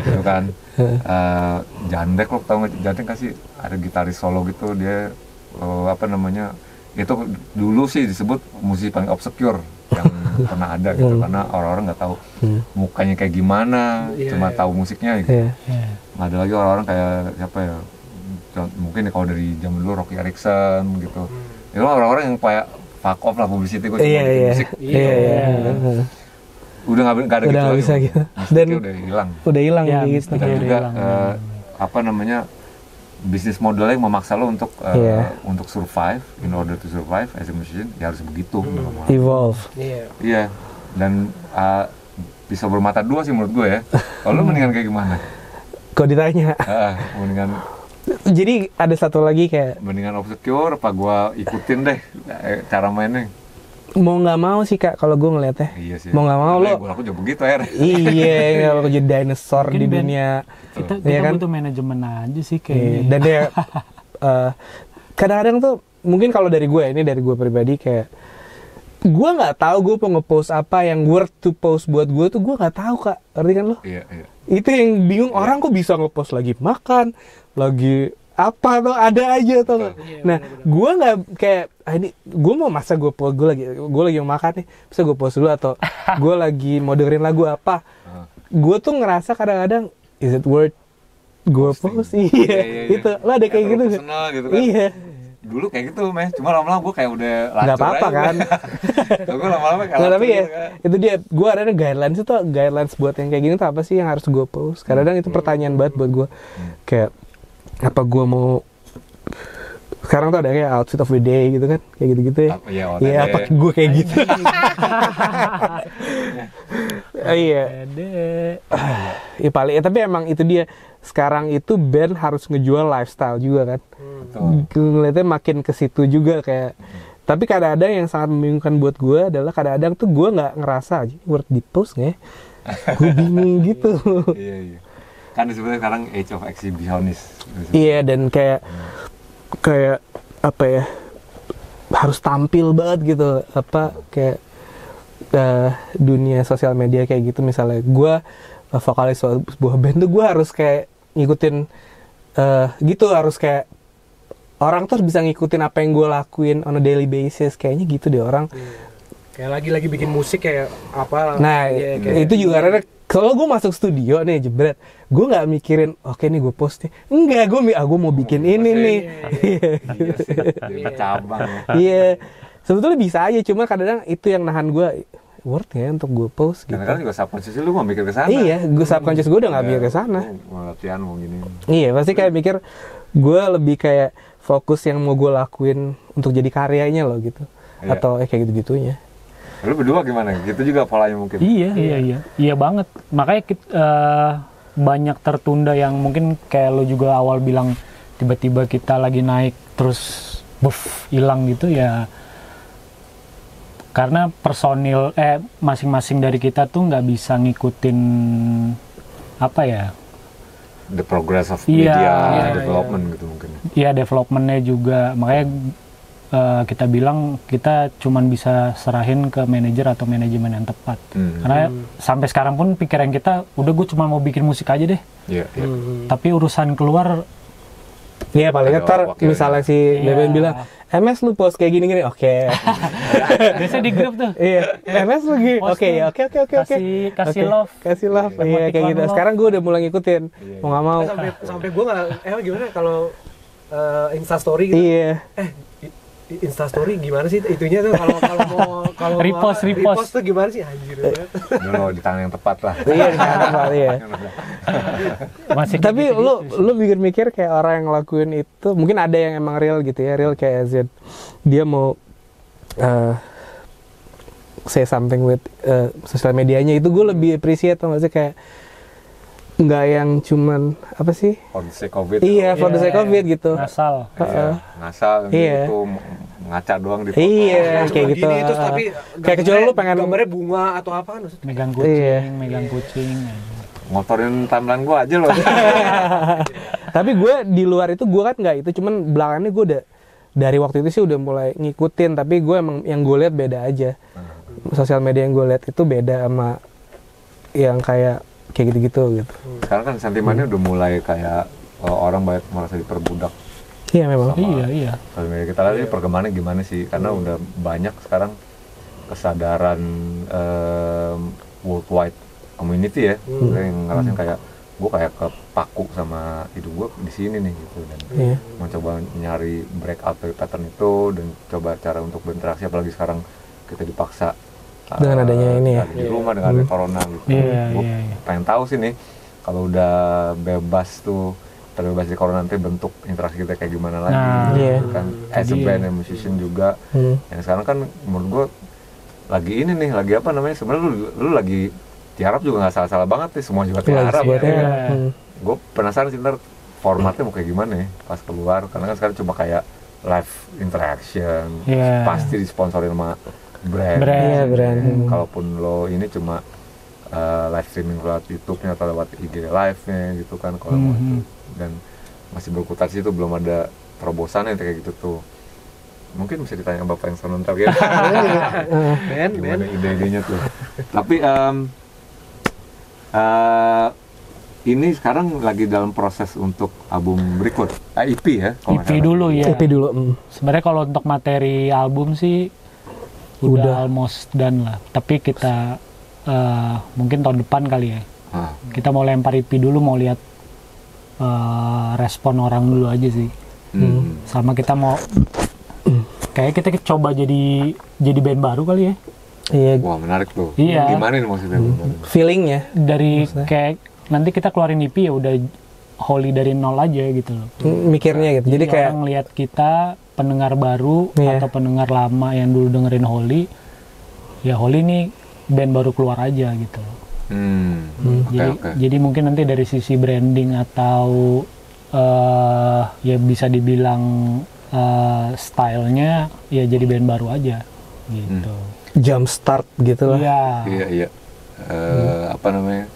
gitu kan. Jandek lo tau nggak? Jandek kan sih ada gitaris solo gitu dia, itu dulu sih disebut musisi paling obscure yang pernah ada gitu karena orang-orang nggak tahu mukanya kayak gimana, cuma tahu musiknya gitu. Nggak ada lagi orang-orang kayak siapa ya, mungkin kalau dari zaman dulu Rocky Erickson gitu. Itu orang-orang yang kayak fuck off lah publicity gue cuma bikin musik. Udah nggak ada
udah
gitu
bisa
lagi.
Gitu.
Dan udah hilang
gitu.
Dan juga bisnis modelnya yang memaksa lo untuk survive, in order to survive as a musician, ya harus begitu.
Evolve.
Iya. Dan bisa bermata dua sih menurut gue ya. Kalau lo mendingan kayak gimana?
Kok ditanya?
Mendingan.
Jadi ada satu lagi kayak.
Mendingan obscure apa gue ikutin deh cara mainnya?
Mau nggak mau sih kak, kalau gue ngeliatnya.
Iya sih.
Mau nggak mau lo.
Aku juga begitu ya.
Iya, kalau jadi dinosaur di dunia.
Kita kan? Butuh manajemen aja sih kayaknya.
Dan dia kadang-kadang tuh mungkin kalau dari gue pribadi kayak gue nggak tahu gue mau nge-post apa yang worth to post buat gue tuh gue nggak tahu kak, ngerti kan lo?
Iya.
Itu yang bingung orang kok bisa nge-post lagi makan, lagi apa tuh ada aja tuh. Nah, gue nggak kayak ini gue mau masa gue lagi mau makan nih, bisa gue post dulu atau gue lagi mau dengerin lagu apa. Gue tuh ngerasa kadang-kadang is it worth gue post? Iya. Itu lo ada kayak gitu kan?
Kan?
Iya.
dulu kayak gitu, Mes. Cuma lama-lama gue kayak udah lancur.
Nggak apa-apa kan.
Gue lama-lama kayak
tapi ya, itu dia. Gue ada guidelines itu, guidelines buat yang kayak gini tuh apa sih yang harus gue post. Kadang itu pertanyaan banget buat gue. Kayak, apa gue mau... Sekarang tuh ada kayak outfit of the day gitu kan. Kayak gitu-gitu ya. Iya, apa gue kayak gitu. Iya. Ya paling, tapi emang itu dia. Sekarang itu band harus ngejual lifestyle juga kan. Ngeliatnya makin ke situ juga kayak. Tapi kadang-kadang yang sangat membingungkan buat gue adalah kadang-kadang tuh gue nggak ngerasa aja worth di post nggak ya. Gue bingung gitu.
Iya. Kan disebutnya sekarang age of exhibitionist.
Iya, dan kayak apa ya, harus tampil banget gitu, apa kayak dunia sosial media kayak gitu. Misalnya gue vokalis sebuah band tuh gue harus kayak ngikutin gitu, harus kayak orang tuh bisa ngikutin apa yang gue lakuin on a daily basis, kayaknya gitu deh orang.
Kayak lagi bikin musik kayak apa.
Nah ya, kayak itu juga karena kalau gue masuk studio nih jebret, gue nggak mikirin oke nih gue post nih, enggak, gue mau bikin ini nih.
Iya, cabang.
Iya, sebetulnya bisa aja, cuma kadang-kadang itu yang nahan gue, worth ya untuk gue post gitu.
Karena kan juga subconscious lu mau mikir ke sana.
Iya, gue subconscious gue udah nggak mikir ke sana.
Mau latihan mau gini.
Iya, pasti kayak mikir gue lebih kayak fokus yang mau gue lakuin untuk jadi karyanya loh gitu, atau kayak gitu-gitunya.
Lu berdua gimana? Gitu juga polanya mungkin?
Iya banget. Makanya banyak tertunda yang mungkin kayak lo juga awal bilang tiba-tiba kita lagi naik terus buff hilang gitu ya. Karena personil masing-masing dari kita tuh nggak bisa ngikutin apa ya?
The progress of media development gitu mungkin.
Iya, developmentnya juga. Makanya kita bilang kita cuman bisa serahin ke manajer atau manajemen yang tepat. Karena sampai sekarang pun pikiran kita udah gue cuma mau bikin musik aja deh. Tapi urusan keluar
paling ntar misalnya si Beben bilang MS lu post kayak gini-gini, oke.
Biasanya di grup tuh.
Iya, MS lu gini, oke.
Kasih love.
Iya kayak gitu. Sekarang gue udah mulai ngikutin, mau nggak mau.
Sampai gue nggak, gimana kalau Instastory gitu?
Iya.
Instastory gimana sih itunya tuh kalau
repost
tuh gimana sih, anjir banget.
Dulu di tangan yang tepat lah.
Iya, di tangan tepat ya. Tapi lu mikir-mikir kayak orang yang ngelakuin itu, mungkin ada yang emang real gitu ya, real kayak Z. Dia mau say something with sosial medianya, itu gue lebih appreciate tuh nggak sih, kayak nggak yang cuman apa sih?
For the sake of it.
Iya, for the sake of it gitu.
Ngasal.
Ngasal gitu, ngaca doang di foto.
Iya, kayak gitu.
Gini, terus tapi
kayak kecuali lu pengen
gambarnya bunga atau apa kan maksudnya?
Megang kucing.
Ngotorin timeline gua aja loh.
Tapi gue di luar itu gue kan nggak itu, cuman belakangnya gue udah dari waktu itu sih udah mulai ngikutin, tapi gue emang yang gue lihat beda aja. Sosial media yang gue lihat itu beda sama yang kayak gitu-gitu gitu.
Sekarang kan sentimennya udah mulai kayak orang banyak merasa diperbudak.
Iya memang.
Iya.
Kalau kita lihat perkembangannya gimana sih? Karena udah banyak sekarang kesadaran worldwide community ya, yang ngerasain kayak gue kayak kepaku sama hidup gue di sini nih gitu, dan mau coba nyari breakout dari pattern itu dan coba cara untuk berinteraksi, apalagi sekarang kita dipaksa
dengan adanya ini ya
di rumah dengan ada corona gitu. Gue pengen tahu sih nih kalau udah bebas tuh, terbebas dari corona, nanti bentuk interaksi kita kayak gimana lagi kan, as a band and musician juga. Yang sekarang kan menurut gue lagi ini nih, lagi apa namanya, sebenarnya lu lagi tiarap juga nggak salah-salah banget nih, semua juga tiarap ya. Gue penasaran sih ntar formatnya mau kayak gimana ya pas keluar, karena kan sekarang cuma kayak live interaction, pasti disponsorin sama brand. Kalaupun lo ini cuma live streaming lewat YouTube-nya atau lewat IG live-nya gitu kan, kalau mau itu, dan masih berkutat sih, itu belum ada terobosan yang kayak gitu tuh. Mungkin bisa ditanya bapak yang sana ntar ya. Gimana ide-idenya tuh. Tapi ini sekarang lagi dalam proses untuk album berikut, EP ya?
EP dulu ya.
EP dulu.
Sebenarnya kalau untuk materi album sih udah almost done lah. Tapi kita mungkin tahun depan kali ya. Kita mau lempar EP dulu, mau lihat respon orang dulu aja sih. Sama kita mau kayak kita coba jadi band baru kali ya.
Iya.
Wah, menarik tuh.
Iya.
Gimana nih maksudnya?
Feelingnya
dari maksudnya, kayak nanti kita keluarin EP ya udah Holy dari nol aja gitu loh.
Mikirnya gitu. Jadi kayak
orang lihat kita pendengar baru atau pendengar lama yang dulu dengerin Holy, ya Holy nih band baru keluar aja gitu loh. Jadi mungkin nanti dari sisi branding atau ya bisa dibilang stylenya ya jadi band baru aja gitu.
Jump start gitu lah.
Iya. Apa namanya?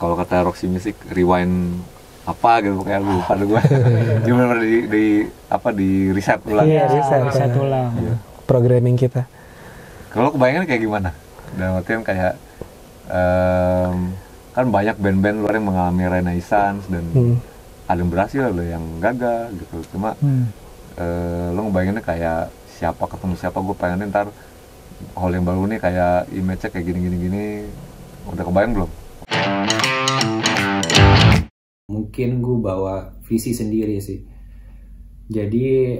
Kalau kata Roxy Music, rewind apa gitu kayak lu pada gue. Cuma di riset ulang.
Iya, riset ulang.
Programming kita.
Kalau kebayangan kayak gimana? Dan artian kayak kan banyak band-band luar yang mengalami renaissance dan ada yang berhasil, ada yang gagal gitu. Cuma lo ngebayanginnya kayak siapa ketemu siapa, gue pengen ntar Holy yang baru nih kayak image-nya kayak gini. Udah kebayang belum?
Mungkin gue bawa visi sendiri sih. Jadi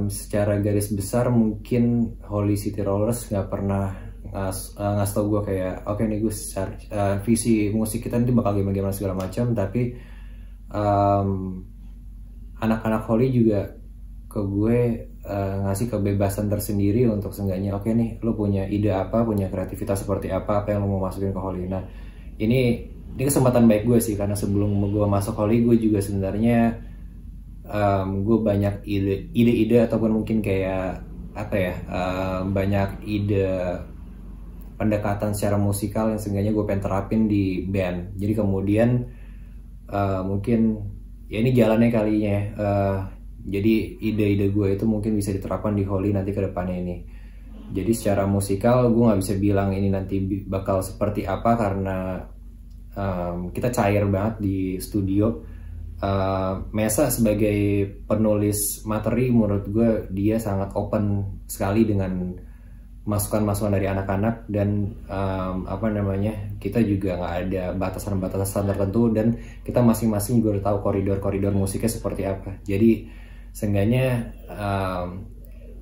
secara garis besar mungkin Holy City Rollers nggak pernah ngasih tau gue kayak oke nih gue visi musik kita nanti bakal gimana segala macam. Tapi anak-anak Holy juga ke gue ngasih kebebasan tersendiri untuk seenggaknya oke nih lo punya ide apa, punya kreativitas seperti apa yang lo mau masukin ke Holy. Nah ini kesempatan baik gue sih, karena sebelum gue masuk Holy gue juga sebenarnya gue banyak ide ataupun mungkin kayak apa ya, banyak ide pendekatan secara musikal yang seenggaknya gue pengen terapin di band. Jadi kemudian mungkin ya ini jalannya kalinya jadi ide-ide gue itu mungkin bisa diterapkan di Holy nanti ke depannya ini. Jadi secara musikal gue nggak bisa bilang ini nanti bakal seperti apa karena kita cair banget di studio. Mesa sebagai penulis materi menurut gue dia sangat open sekali dengan masukan-masukan dari anak-anak dan kita juga nggak ada batasan-batasan tertentu dan kita masing-masing juga udah tahu koridor-koridor musiknya seperti apa. Jadi seenggaknya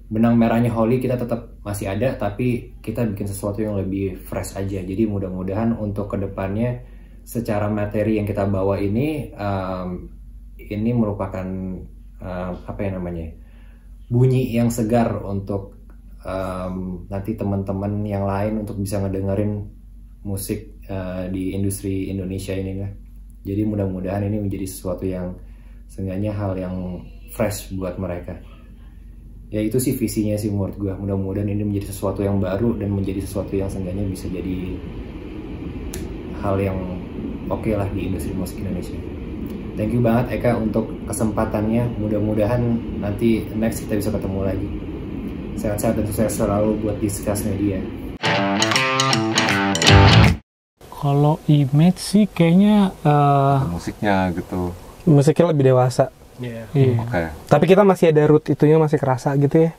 benang merahnya Holy kita tetap masih ada, tapi kita bikin sesuatu yang lebih fresh aja. Jadi mudah-mudahan untuk kedepannya secara materi yang kita bawa ini merupakan bunyi yang segar untuk nanti teman-teman yang lain untuk bisa ngedengerin musik di industri Indonesia ini lah. Jadi mudah-mudahan ini menjadi sesuatu yang seenggaknya hal yang fresh buat mereka. Ya itu sih visinya sih menurut gue. Mudah-mudahan ini menjadi sesuatu yang baru dan menjadi sesuatu yang seenggaknya bisa jadi hal yang oke lah di industri musik Indonesia. Thank you banget Eka untuk kesempatannya. Mudah-mudahan nanti next kita bisa ketemu lagi. Sehat-sehat dan sukses selalu buat Discuss Media.
Kalau image sih kayaknya
musiknya gitu.
Musiknya lebih dewasa.
Iya.
Okay.
Tapi kita masih ada root itunya masih kerasa gitu ya.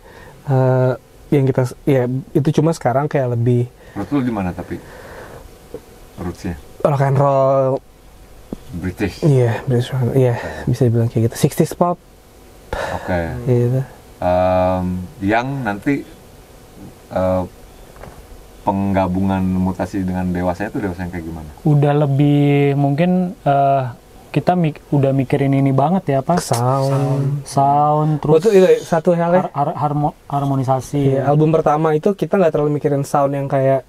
Yang kita ya itu cuma sekarang kayak lebih.
Root lu di mana tapi? Rootsnya? Rock
and roll.
British.
Iya, British. Iya, bisa dibilang kayak gitu. 60s pop.
Oke.
Gitu.
Yang nanti penggabungan mutasi dengan dewasanya itu dewasa yang kayak gimana?
Udah lebih mungkin kita udah mikirin ini banget ya Pak. Sound terus
itu satu halnya
harmonisasi.
Iya, album pertama itu kita nggak terlalu mikirin sound yang kayak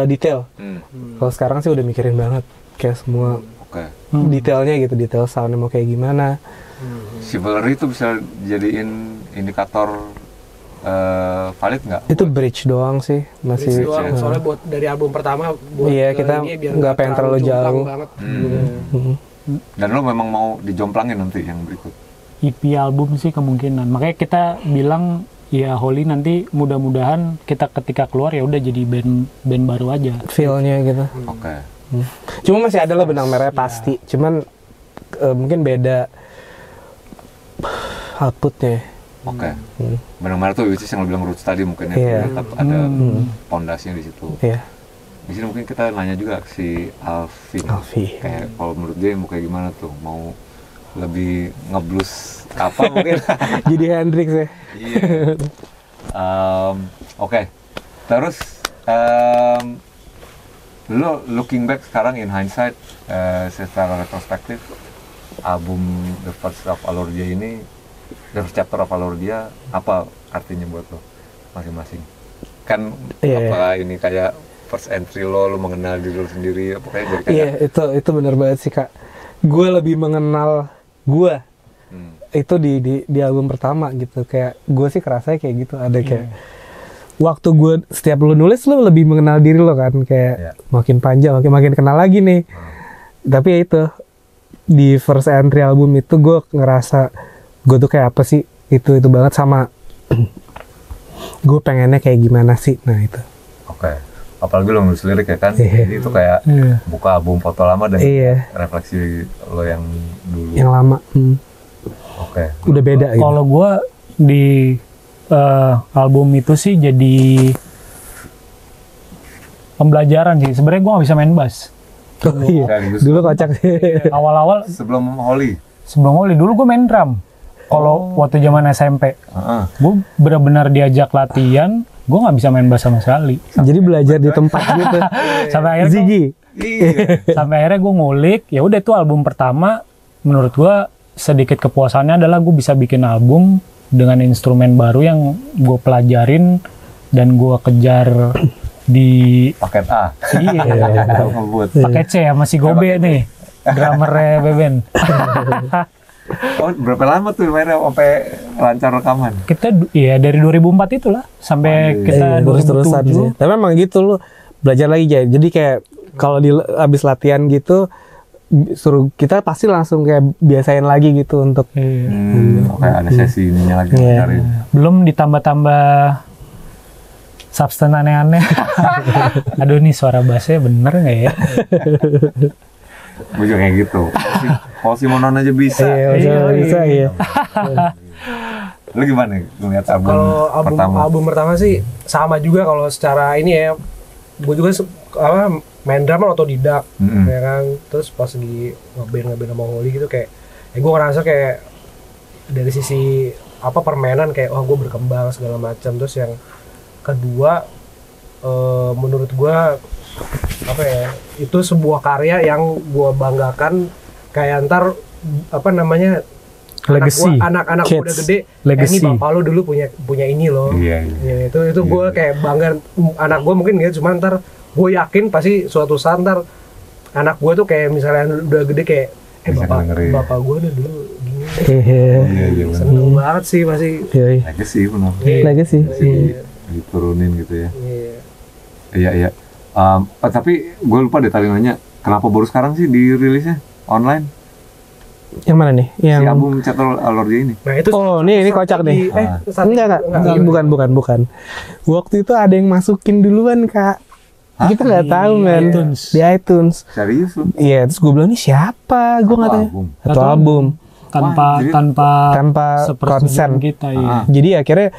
detail. Kalau sekarang sih udah mikirin banget kayak semua detailnya gitu, detail soundnya mau kayak gimana.
Chivalry itu bisa jadiin indikator valid nggak?
Itu bridge doang sih, masih.
Bridge doang, soalnya buat dari album pertama buat
iya, kita nggak pengen terlalu jauh.
Dan lo memang mau dijomplangin nanti yang berikut?
EP album sih kemungkinan. Makanya kita bilang ya Holy nanti mudah-mudahan kita ketika keluar ya udah jadi band baru aja.
Feel-nya gitu.
Oke.
Cuma masih ada lah benang merah pasti. Cuman mungkin beda outputnya.
Oke. Benang merah tuh which is yang lo bilang roots tadi mungkin ya. Tetap ada pondasinya di situ.
Iya.
Di sini mungkin kita nanya juga ke si Alfi. Kayak kalau menurut dia mau kayak gimana tuh, mau lebih ngeblues apa mungkin.
Jadi Hendrix ya.
Iya. Oke. Terus lo looking back sekarang in hindsight, secara retrospektif, album The First of Alordia ini, The First Chapter of Alordia, apa artinya buat lo masing-masing? Kan apa ini kayak first entry lo mengenal diri lo sendiri, apa kayak jadi kayak
itu benar banget sih Kak. Gue lebih mengenal gue itu di album pertama gitu. Kayak gue sih kerasanya kayak gitu, ada kayak waktu gue setiap lo nulis lo lebih mengenal diri lo kan, kayak makin panjang makin kenal lagi nih. Tapi ya itu di first entry album itu gue ngerasa gue tuh kayak apa sih, itu banget sama gue pengennya kayak gimana sih. Nah itu
apalagi lo nulis lirik ya kan, jadi itu kayak buka album foto lama dan refleksi lo yang dulu
yang lama. Udah beda gitu.
Kalau gue di album itu sih jadi pembelajaran sih. Sebenarnya gue gak bisa main bass
dulu kocak sih.
Awal-awal
sebelum Holy
dulu gue main drum. Kalau waktu zaman SMP gue benar-benar diajak latihan, gue nggak bisa main bass sama sekali.
Jadi belajar di tempat gitu.
Sampai akhirnya
Ziggy.
Sampai akhirnya gue ngulik. Ya udah, itu album pertama. Menurut gue sedikit kepuasannya adalah gue bisa bikin album dengan instrumen baru yang gue pelajarin dan gue kejar di
paket A.
Iya. Paket C ya, masih gobe nih. Drummernya Beben.
Oh, berapa lama tuh mainnya sampai lancar rekaman?
Kita dari 2004 itulah sampai kita 2007.
Tapi memang gitu lo belajar lagi aja. Jadi kayak kalau abis latihan gitu suruh kita pasti langsung kayak biasain lagi gitu untuk
kayak ada sesi ininya lagi cari.
Belum ditambah-tambah substan aneh-aneh. Aduh, nih suara bassnya bener nggak ya?
Gue juga kayak gitu. Kalau si Monon aja bisa.
Iya.
Lu gimana ngeliat album
pertama sih sama juga. Kalau secara ini ya, gue juga main drum otodidak, ya kan. Terus pas lagi ngeband sama Holy gitu kayak, gue ngerasa kayak dari sisi permainan kayak gue berkembang segala macam. Terus yang kedua, menurut gue itu sebuah karya yang gue banggakan, kayak ntar
legacy.
anak-anak udah gede, ini bapak lo dulu punya ini loh. Itu gue kayak bangga. Anak gue mungkin gitu, cuma ntar gue yakin pasti suatu saat ntar anak gue tuh kayak misalnya udah gede kayak bapak gue udah dulu gini. Seneng banget sih pasti.
Legacy diturunin gitu ya. Iya. Tapi gue lupa deh tadi nanya, kenapa baru sekarang sih dirilisnya online?
Yang mana nih? Yang
si album Chapter Alordia ini.
Nah, itu ini kocak nih. Enggak. Bukan. Waktu itu ada yang masukin duluan, Kak. Kita nggak tahu kan di iTunes.
Serius lu?
Iya, terus gue bilang ini siapa? Gue nggak tahu. Satu album. Tanpa konsen
kita ya.
Jadi akhirnya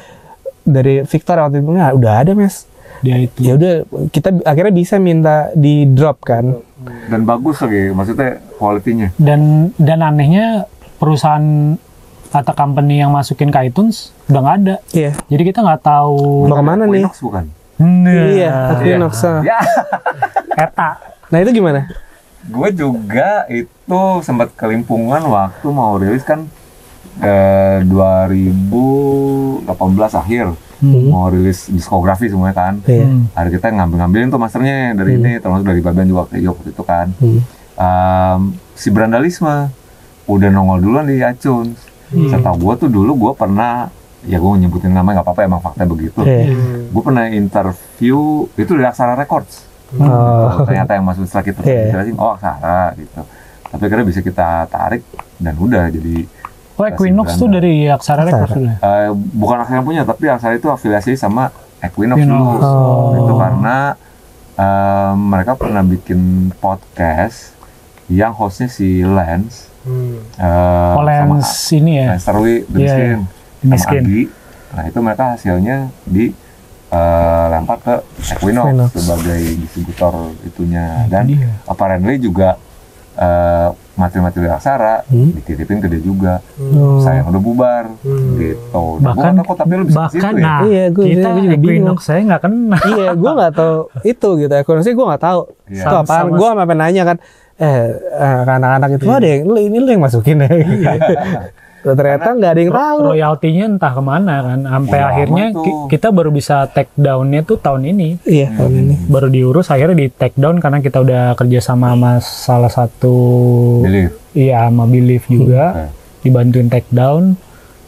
dari Victor waktu itu udah ada Mas. Dia itu. Ya udah, kita akhirnya bisa minta di drop kan.
Dan bagus lagi, maksudnya kualitinya.
Dan anehnya perusahaan atau company yang masukin ke iTunes udah nggak ada.
Iya.
Jadi kita nggak tahu.
Mau kemana nih?
Equinox bukan?
Iya, Equinox.
Eta.
Nah itu gimana?
Gue juga itu sempat kelimpungan waktu mau rilis kan 2018 akhir. Mau rilis diskografi semuanya kan. Hari kita ngambilin tuh masternya dari ini, termasuk dari Babian juga kayak waktu itu kan. Si Brandalisme udah nongol duluan di iTunes. Setahu gue tuh dulu gue pernah, ya gue nyebutin namanya nggak apa-apa, emang fakta begitu. Gue pernah interview itu dari Aksara Records. Ternyata yang masuk setelah kita jelasin, Aksara gitu. Tapi akhirnya bisa kita tarik dan udah jadi.
Equinox tuh dari Aksara Records dulu?
Bukan Aksara yang punya, tapi Aksara itu afiliasi sama Equinox dulu. Itu karena mereka pernah bikin podcast yang hostnya si Lance.
Lance ini ya?
Lance Terwi, Miskin. Agi. Nah itu mereka hasilnya di lempar ke Equinox sebagai distributor itunya. Dan apparently juga materi-materi aksara dititipin ke dia juga. Sayang udah bubar gitu.
Bahkan
gua tapi lu bisa
bahkan
situ,
nah,
iya,
kita
juga bingung.
saya nggak kenal.
Iya, gue nggak tahu itu gitu. Equinox gue nggak tahu.
Iya.
Itu apaan? Gue sampai nanya kan, anak-anak itu ada yang ini lu yang masukin ya. Ternyata nggak ada yang tahu.
Royaltinya entah kemana kan. Sampai akhirnya kita baru bisa take down-nya tuh tahun ini.
Iya, tahun ini.
Baru diurus akhirnya di take down karena kita udah kerja sama salah satu
Believe.
Iya, sama Believe juga. Dibantuin take down.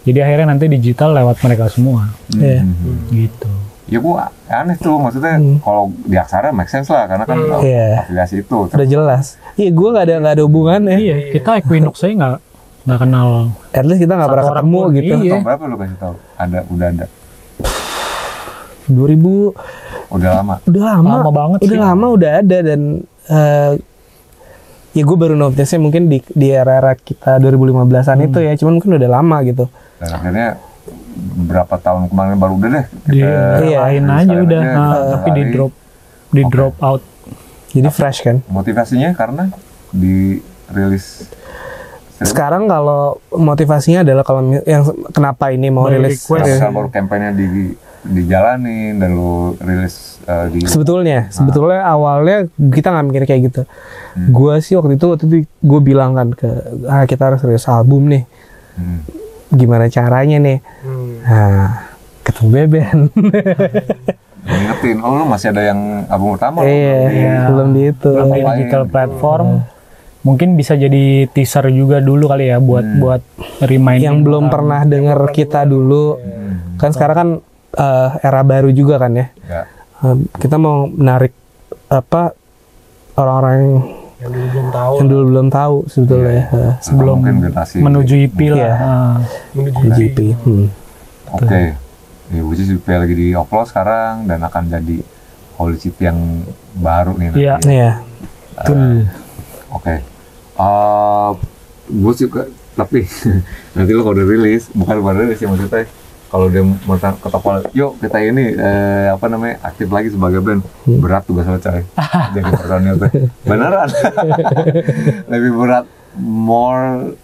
Jadi akhirnya nanti digital lewat mereka semua.
Iya.
Gitu.
Ya gua aneh tuh, maksudnya kalau di aksara make sense lah karena kan afiliasi itu.
Udah jelas. Iya, gue nggak ada hubungannya.
Iya, kita Equinox saya nggak kenal.
At least kita nggak pernah ketemu gitu.
Iya.
Tahun berapa lu kasih tahu? Udah ada.
2000.
Udah lama.
Lama banget
udah
sih.
lama udah ada dan ya gue baru notice-nya mungkin di era-era kita 2015-an itu ya, cuman mungkin udah lama gitu.
Dan akhirnya berapa tahun kemarin baru udah deh
Lain aja udah, tapi di drop out.
Jadi fresh kan.
Motivasinya karena dirilis.
Sekarang kalau motivasinya adalah kalau yang kenapa ini mau rilis
baru kampanye dijalanin dan lu rilis di
sebetulnya awalnya kita nggak mikir kayak gitu. Gue sih waktu itu gue bilang kan kita harus rilis album nih. Gimana caranya nih? Nah, ketemu Beben.
Ngingetin, lu masih ada yang album pertama.
Belum di itu.
Belum di digital platform. Mungkin bisa jadi teaser juga dulu kali ya buat remind
yang belum pernah denger kita dulu. Kan sekarang kan era baru juga kan ya. Kita mau menarik orang-orang yang dulu belum tahu sebetulnya
sebelum menuju IP lah.
Menuju IP.
Oke. Which is lagi di upload sekarang dan akan jadi Holy City yang baru nih.
Iya.
Oke. Gue suka, tapi nanti lo kalau udah rilis, bukan rilis ya maksudnya, kalau dia mau ke toko, yuk kita ini aktif lagi sebagai band, berat tugas lo coy, jadi personil tuh, beneran, lebih berat, more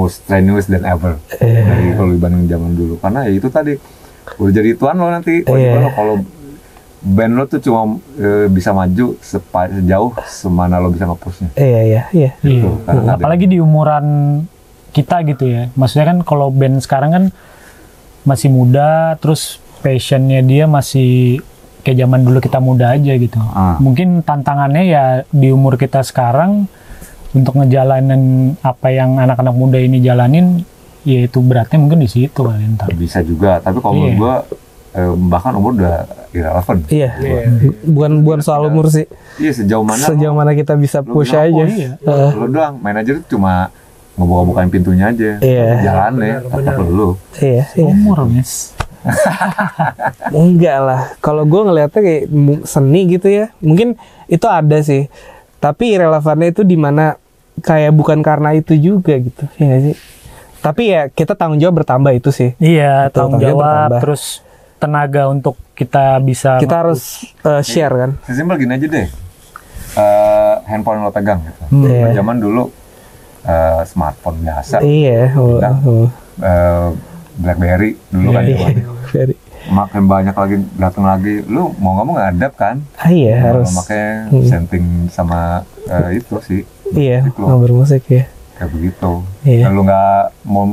strenuous than ever dari kalau dibanding zaman dulu, karena ya itu tadi udah jadi tuan lo nanti, kalau band lo tuh cuma bisa maju sejauh semana lo bisa nge-pushnya.
Iya.
Gitu,
apalagi di umuran kita gitu ya. Maksudnya kan kalau band sekarang kan masih muda, terus passionnya dia masih kayak zaman dulu kita muda aja gitu. Mungkin tantangannya ya di umur kita sekarang untuk ngejalanin apa yang anak-anak muda ini jalanin, ya itu beratnya mungkin di situ kali ntar.
Bisa juga, tapi kalau menurut gua bahkan umur udah irrelevant.
Iya. Bukan soal umur sih.
Iya, sejauh mana
kita bisa push aja.
Lo doang, manajer cuma ngebuka-bukain pintunya aja. Jalannya tetap lo.
Iya.
Umur, Mas.
Enggak lah. Kalau gue ngeliatnya kayak seni gitu ya, mungkin itu ada sih. Tapi irrelevannya itu di mana kayak bukan karena itu juga gitu. Ya nggak sih? Tapi ya kita tanggung jawab bertambah itu sih.
Iya, tanggung jawab terus tenaga untuk kita bisa
harus share kan.
Sesimpel gini aja deh, handphone lo pegang gitu. Zaman dulu smartphone biasa, BlackBerry dulu kan, makin banyak lagi datang lagi, lu mau ngomong ngadap kan?
Harus.
Makanya setting sama itu sih.
Mau bermusik ya.
Kayak begitu. Kalau nggak mau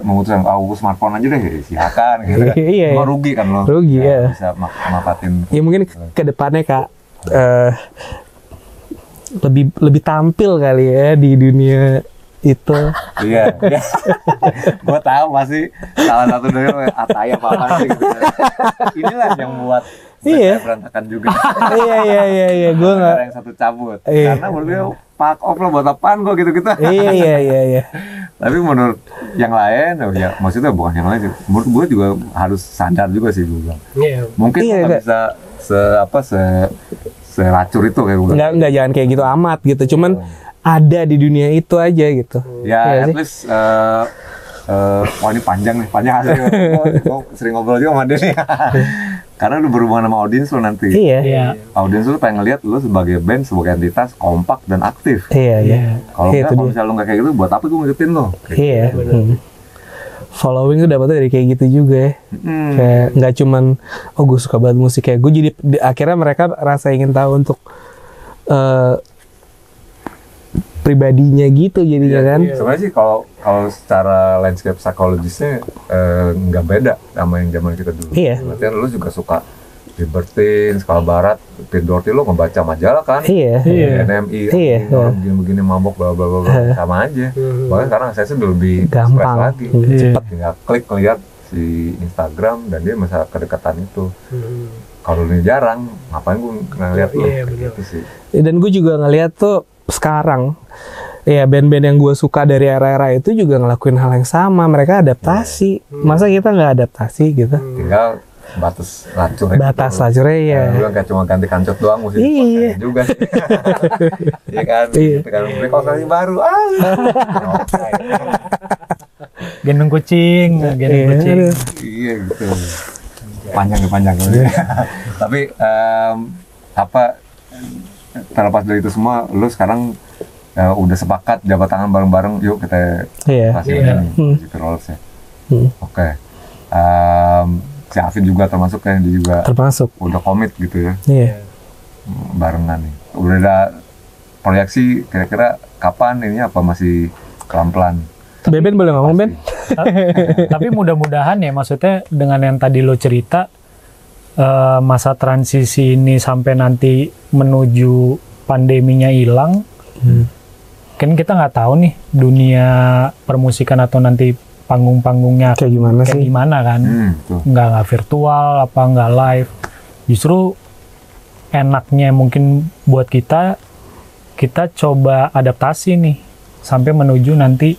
memutuskan smartphone aja deh, silakan gitu kan. Cuma rugi kan lo.
Rugi ya.
Bisa manfaatin.
Ya mungkin ke depannya Kak lebih tampil kali ya di dunia itu.
Iya. Gue tahu pasti salah satu dari Ataya apa sih gitu. Inilah yang buat berantakan juga.
Iya. Gue nggak.
Yang satu cabut. Karena menurut gue fuck off lo, buat apaan gue gitu-gitu.
Iya.
Tapi menurut yang lain, ya maksudnya bukan yang lain sih. Menurut gue juga harus sadar juga sih gue bilang. Mungkin nggak bisa seracur itu kayak gue.
Nggak jangan kayak gitu amat gitu. Cuman ada di dunia itu aja gitu.
Ya, at least wah ini panjang hasilnya. Gue sering ngobrol juga sama dia nih. Karena lu berhubungan sama audiens lu nanti.
Iya.
Audiens lu pengen ngeliat lu sebagai band, sebagai entitas kompak dan aktif.
Iya.
Kalau misalnya lu nggak kayak gitu, buat apa gue ngikutin lo?
Iya. Following tuh dapetnya dari kayak gitu juga ya. Kayak nggak cuman gue suka banget musik, kayak gue jadi akhirnya mereka rasa ingin tahu untuk pribadinya gitu jadinya kan.
Sebenarnya sih kalau secara landscape psikologisnya nggak beda sama yang zaman kita dulu. Berarti lu juga suka Libertine, Skala Barat, Pete Doherty, lu ngebaca majalah kan? NMI, orang begini-begini mabok bla bla bla sama aja. Bahkan sekarang saya sih lebih
gampang
lagi, cepet tinggal klik ngeliat si Instagram dan dia masalah kedekatan itu. Kalau ini jarang, ngapain gue ngeliat lu? Gitu sih.
Dan gue juga ngeliat tuh sekarang ya band-band yang gue suka dari era-era itu juga ngelakuin hal yang sama. Mereka adaptasi. Masa kita nggak adaptasi gitu?
Tinggal batas lacurnya
ya.
Lu kayak cuma ganti kancot doang musik juga sih. Iya kan? Kan beli konsol baru.
Gendong kucing.
Iya gitu. Panjang. Tapi terlepas dari itu semua, lu sekarang udah sepakat jabat tangan bareng-bareng, yuk kita kasih Music Rollers ya. Oke. Si Afid juga termasuk ya, dia juga udah komit gitu ya. Barengan nih. Udah ada proyeksi kira-kira kapan ini, apa masih pelan-pelan?
Ben boleh ngomong, Ben?
Tapi mudah-mudahan ya, maksudnya dengan yang tadi lo cerita, masa transisi ini sampai nanti menuju pandeminya hilang, kan kita nggak tahu nih dunia permusikan atau nanti panggung-panggungnya
kayak gimana
kan, nggak virtual apa nggak live. Justru enaknya mungkin buat kita coba adaptasi nih sampai menuju nanti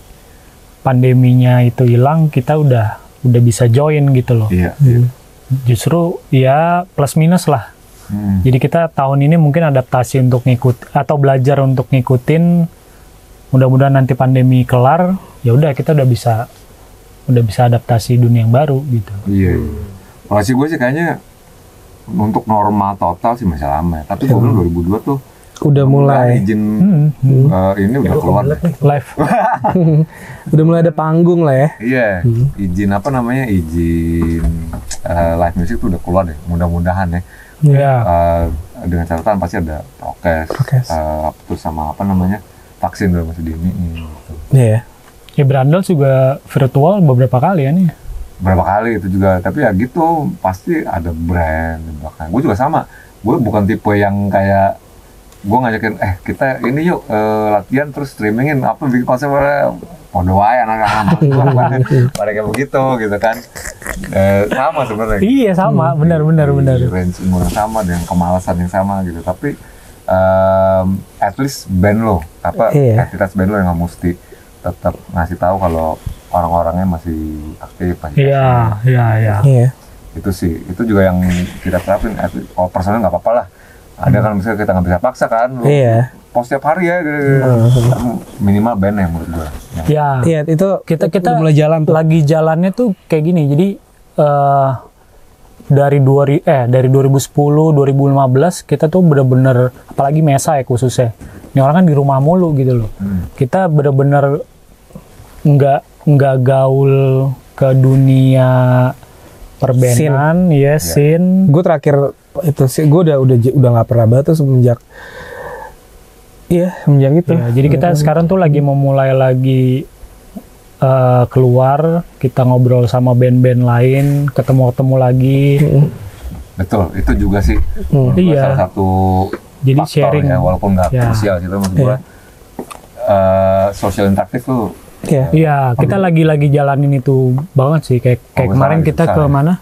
pandeminya itu hilang, kita udah bisa join gitu loh. Justru ya plus minus lah. Jadi kita tahun ini mungkin adaptasi untuk ngikut atau belajar untuk ngikutin. Mudah-mudahan nanti pandemi kelar, ya udah kita udah bisa adaptasi dunia yang baru gitu.
Iya. Kalau sih gue sih kayaknya untuk normal total sih masih lama. Tapi gue bilang 2002 tuh
udah mulai
izin ini udah keluar
live.
Udah mulai ada panggung lah ya.
Iya. Izin apa namanya? Izin live music tuh udah keluar deh. Mudah-mudahan ya. Dengan catatan pasti ada prokes. Terus sama apa namanya? Vaksin udah masih dini gitu.
Iya. Ya Brandel juga virtual beberapa kali ya nih.
Berapa kali itu juga, tapi ya gitu pasti ada brand di belakang. Gue juga sama. Gue bukan tipe yang kayak gue ngajakin kita ini yuk latihan terus streamingin apa bikin konsep podo wae anak-anak pada kayak begitu gitu kan. Sama sebenarnya.
Iya sama, benar.
Range umur yang sama dengan kemalasan yang sama gitu. Tapi at least band lo aktivitas band lo yang nggak mesti tetap ngasih tahu kalau orang-orangnya masih aktif.
Iya.
Itu sih, itu juga yang kita terapin. Kalau personal nggak apa-apa lah. Ada kan misalnya kita nggak bisa paksa kan, post tiap hari ya, minimal band ya menurut gue.
Iya itu kita mulai jalan tuh. Lagi jalannya tuh kayak gini. Jadi dari 2010 2015 kita tuh bener-bener, apalagi Mesa ya khususnya. Ini orang kan di rumah mulu gitu loh. Kita bener-bener nggak gaul ke dunia perbandan, scene.
Gue terakhir itu sih, gue udah nggak pernah banget tuh semenjak itu.
Jadi kita sekarang tuh lagi memulai lagi keluar, kita ngobrol sama band-band lain, ketemu lagi.
Betul, itu juga sih. Salah satu
jadi
faktor
sharing
ya, walaupun nggak krusial gitu maksud gue. Social interaktif tuh.
Kita
lagi jalanin itu banget sih. Kayak kemarin kita ke mana?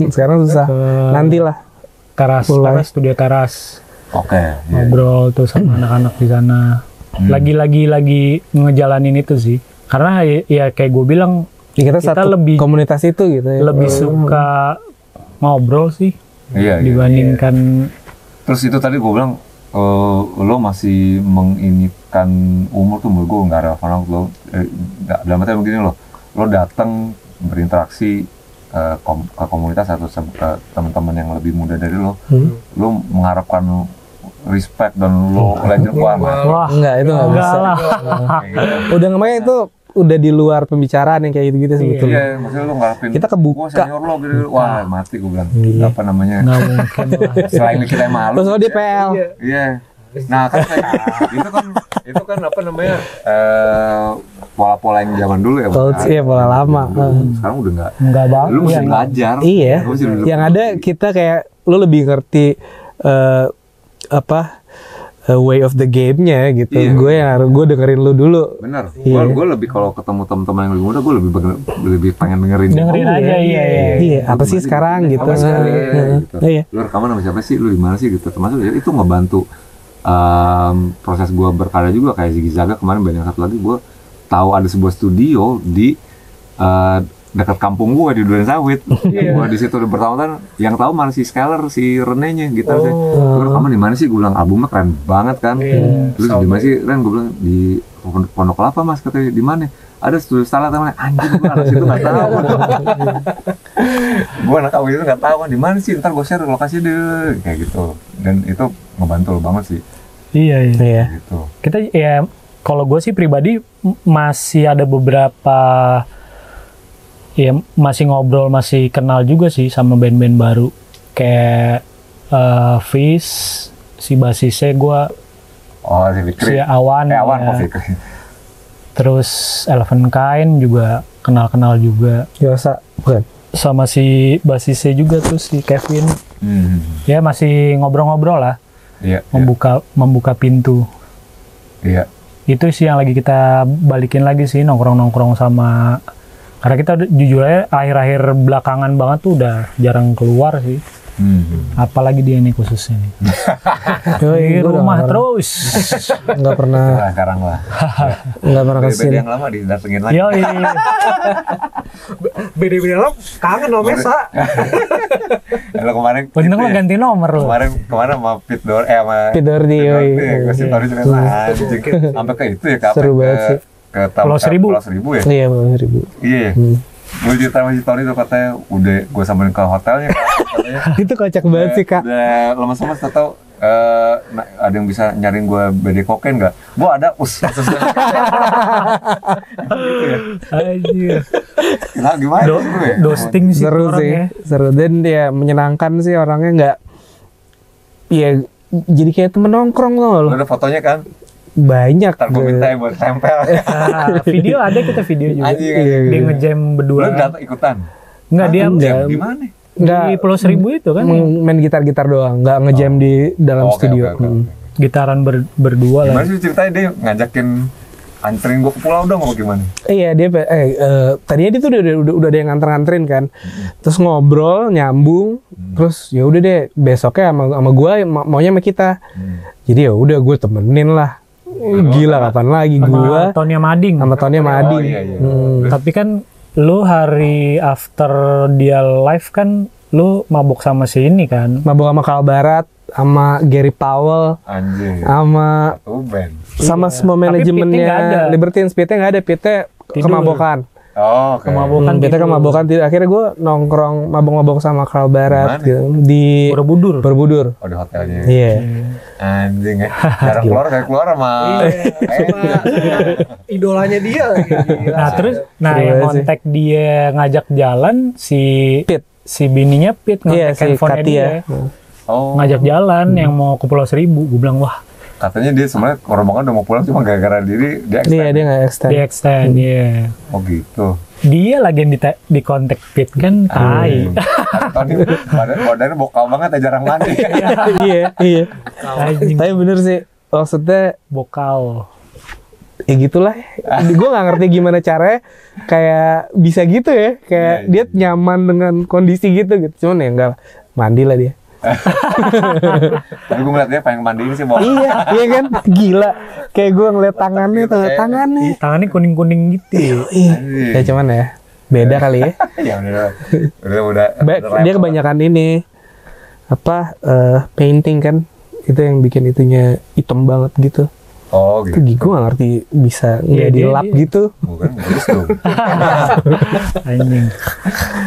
Sekarang susah. Nantilah.
Teras, studio teras. Ngobrol tuh sama anak-anak di sana. Lagi ngejalanin itu sih. Karena ya kayak gue bilang,
kita lebih komunitas itu gitu ya.
Lebih suka ngobrol sih. Dibandingkan.
Terus itu tadi gue bilang, lo masih menginikan umur tuh menurut gue nggak relevan lo. Dalam artinya begini lo datang berinteraksi ke komunitas atau ke teman-teman yang lebih muda dari lo, lo mengharapkan respect dan lo legend
wah enggak itu nggak bisa
lah.
Udah namanya itu udah di luar pembicaraan yang kayak gitu sebetulnya.
Iya, maksudnya lo ngarepin
kita kebuka
senior lo gitu, wah mati gue bilang. Apa namanya?
Nggak mungkin lah.
Selain kita yang malu.
Terus lo di PL.
Iya. Nah kan itu kan apa namanya pola-pola yang zaman dulu ya.
Iya pola lama.
Sekarang udah
nggak banget.
Lu mesti belajar.
Iya. Yang ada kita kayak lo lebih ngerti way of the game-nya gitu. Iya. Gue dengerin lu dulu.
Bener. Iya. Gue lebih kalau ketemu teman-teman yang lebih muda, gue lebih pengen dengerin
aja. Iya.
Apa sih sekarang gitu.
Gitu. Iya. Lu rekaman sama siapa sih? Lu di mana sih gitu. Termasuk itu ngebantu proses gue berkarya juga kayak Ziggy Zaga kemarin band yang satu lagi gue tahu ada sebuah studio di dekat kampung gue di Duren Sawit. Gue di situ udah bertahun-tahun. Yang tahu mana si Skyler, si Renenya gitu. Gue rekaman di mana sih? Gue bilang albumnya keren banget kan. Terus di mana sih? Ren gue bilang di Pondok Kelapa mas, katanya di mana? Ada studio salah teman. Anjing gue anak situ nggak tahu. Gue anak awal itu nggak tahu kan di mana sih. Ntar gue share lokasi deh kayak gitu. Dan itu ngebantu lo banget sih.
Iya.
Gitu.
Kita ya kalau gue sih pribadi masih ada beberapa ya masih ngobrol, masih kenal juga sih sama band-band baru kayak Fish, si basisnya gue, si Awan ya. Terus Elephant Kind juga kenal juga.
Yosa bukan?
Sama si basisnya juga tuh si Kevin. Ya masih ngobrol-ngobrol lah.
Iya.
Membuka pintu.
Iya.
Itu sih yang lagi kita balikin lagi sih, nongkrong-nongkrong sama. Karena kita jujur aja akhir-akhir belakangan banget tuh udah jarang keluar sih. Apalagi dia ini khususnya nih. Di rumah terus.
Nggak pernah.
Sekarang lah.
Nggak pernah kesini.
Beda yang lama didatengin lagi.
Beda-beda lama kangen sama Mesa.
Lo kemarin.
Untung lo ganti nomor lo.
Kemarin sama Pit Dordi. Gue sih tahu cerita anjing. Sampai ke itu ya kapan?
Seru banget sih.
Ke
Pulau Seribu
ya?
Iya, Pulau Seribu.
Iya. Gue cerita sama si Tony tuh katanya udah gue samperin ke hotelnya katanya.
Itu kocak banget sih kak.
Udah lemas-lemas tau ada yang bisa nyariin gue BD kokain nggak? Gue ada gitu ya.
Anjir.
Nah gimana ya?
Dosting sih
seru sih ya. Seru dan dia menyenangkan sih orangnya nggak. Iya jadi kayak temen nongkrong loh.
Ada fotonya kan?
Banyak.
Ntar gue minta buat tempel.
Video ada, kita video juga. Dia ngejam berdua.
Lu datang ikutan?
Enggak, dia
di mana?
Di Pulau Seribu itu kan.
Main gitar-gitar doang, nggak ngejam di dalam studio.
Okay.
Gitaran berdua lah.
Gimana sih ceritanya dia ngajakin anterin gue ke pulau dong apa gimana?
Iya dia tadinya dia tuh udah ada yang nganterin kan. Terus ngobrol nyambung. Terus ya udah deh besoknya sama gue maunya sama kita. Jadi ya udah gue temenin lah. Gila kapan lagi gua
Tonya Mading.
Sama Tonya Mading.
Iya.
Tapi kan lu hari after dia live kan lu mabuk sama si ini kan.
Mabuk sama Kal Barat, sama Gary Powell.
Anjir.
Sama semua manajemennya Liberty Speednya nggak ada, Pitnya kemabukan.
Kemabukan
Pitnya kemabukan. Akhirnya gue nongkrong mabuk-mabuk sama Kal Barat gitu, di Borobudur.
Oh di hotelnya.
Iya.
Anjing ya. Jarang keluar sama
idolanya dia lagi.
Nah terus yang kontak dia ngajak jalan si bininya Pit ngontek handphonenya dia. Ngajak jalan yang mau ke Pulau Seribu. Gue bilang wah.
Katanya dia sebenarnya rombongan udah mau pulang cuma gara-gara dia extend.
Iya dia nggak extend.
Dia extend iya.
Oh gitu.
Dia lagi yang di kontak Pit kan tai.
Badannya bokal banget ya, jarang mandi.
Iya. Tapi bener sih, maksudnya
bokal.
Ya gitulah. Gue nggak ngerti gimana caranya kayak bisa gitu ya. Kayak dia nyaman dengan kondisi gitu. Cuman ya enggak mandi lah dia.
Tapi gue ngeliat dia pengen mandiin sih.
Iya kan? Gila. Kayak gue ngeliat tangannya. Tangannya
kuning-kuning gitu.
Ya cuman ya beda kali ya.
Ya udah.
Dia kebanyakan ini painting kan. Itu yang bikin itunya hitam banget gitu.
Oh gitu.
Gue gak ngerti bisa nggak dilap gitu.
Bukan bagus dong.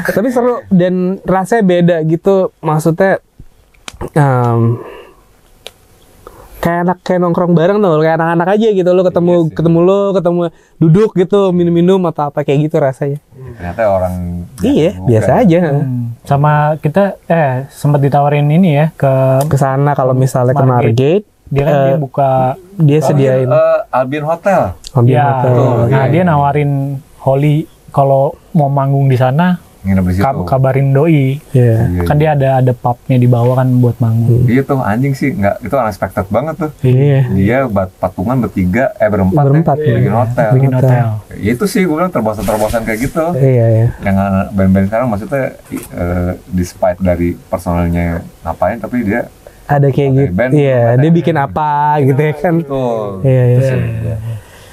Tapi seru dan rasanya beda gitu. Maksudnya kayak nongkrong bareng tuh, kayak anak-anak aja gitu. Lo ketemu duduk gitu, minum-minum atau apa kayak gitu rasanya.
Ternyata orang
biasa aja.
Sama kita sempat ditawarin ini ya ke
sana kalau misalnya ke Margate.
Dia kan dia
sediain
Albion Hotel.
Nah, dia nawarin Holly kalau mau manggung di sana kabarin doi. Kan dia ada pubnya di bawah kan buat manggung.
Iya tuh anjing sih, itu unexpected banget tuh.
Iya.
Dia patungan berempat bikin hotel. Ya, itu sih gue bilang terbosan kayak gitu.
Iya.
Yang band-band sekarang maksudnya despite dari personalnya ngapain, tapi dia
ada kayak gitu. Iya, dia bikin apa gitu ya kan. Iya.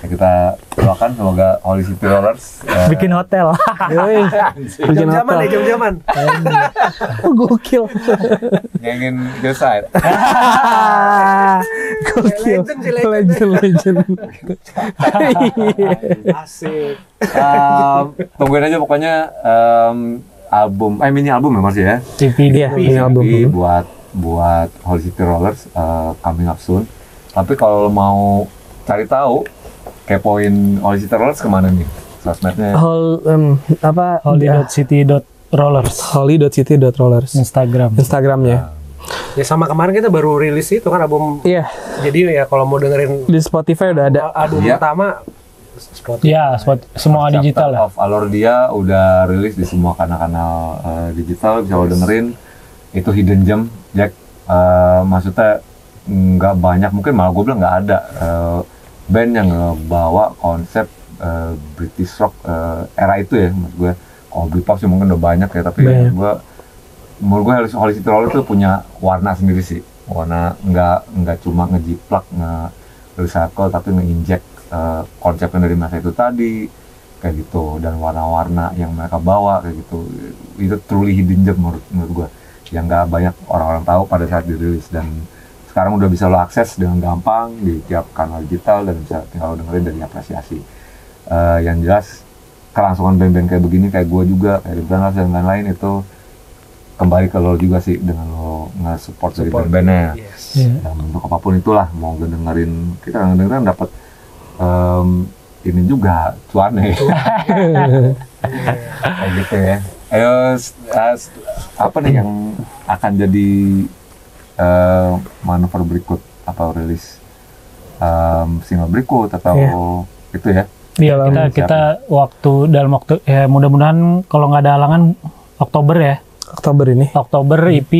Kita doakan semoga Holy City Rollers
bikin hotel.
Bikin hotel.
Jam-jaman.
Gokil.
Ngengin Hillside.
Gokil. Legend.
Asik.
Tungguin aja pokoknya album, mini album ya Mas ya.
Mini album
buat Holy City Rollers coming up soon. Tapi kalau mau cari tahu kepoin Holy City Rollers kemana nih? Sosmednya?
Holy.city.rollers.
Holy.city.rollers. Instagramnya.
Ya sama kemarin kita baru rilis itu kan album.
Iya.
Jadi ya kalau mau dengerin
di Spotify udah ada.
Album pertama
Spotify. Ya, semua digital lah.
Of Alordia udah rilis di semua kanal-kanal digital, bisa lo dengerin. Itu Hidden Gem, Jack. Maksudnya nggak banyak, mungkin malah gue bilang nggak ada band yang ngebawa konsep British rock era itu ya. Maksud gue, kalau Britpop sih mungkin udah banyak ya, tapi menurut gue Holy City Rollers itu punya warna sendiri sih. Warna nggak cuma ngejiplak, nge-recycle, tapi nge-inject konsepnya dari masa itu tadi kayak gitu, dan warna-warna yang mereka bawa kayak gitu. Itu truly hidden gem menurut gue, yang nggak banyak orang-orang tahu pada saat dirilis, dan sekarang udah bisa lo akses dengan gampang di tiap kanal digital dan bisa tinggal lo dengerin dan diapresiasi. Yang jelas kelangsungan band-band kayak begini, kayak gue juga, kayak Ribranas dan lain-lain, itu kembali ke lo juga sih dengan lo nge-support dari band-bandnya. Dan untuk apapun itulah, mau dengerin, kita dengerin dapat ini juga cuannya kayak gitu ya. Ayo, apa nih yang akan jadi manuver berikut, atau rilis single berikut atau itu ya?
Iya, kita dalam waktu ya, mudah-mudahan kalau nggak ada halangan Oktober ya. Oktober EP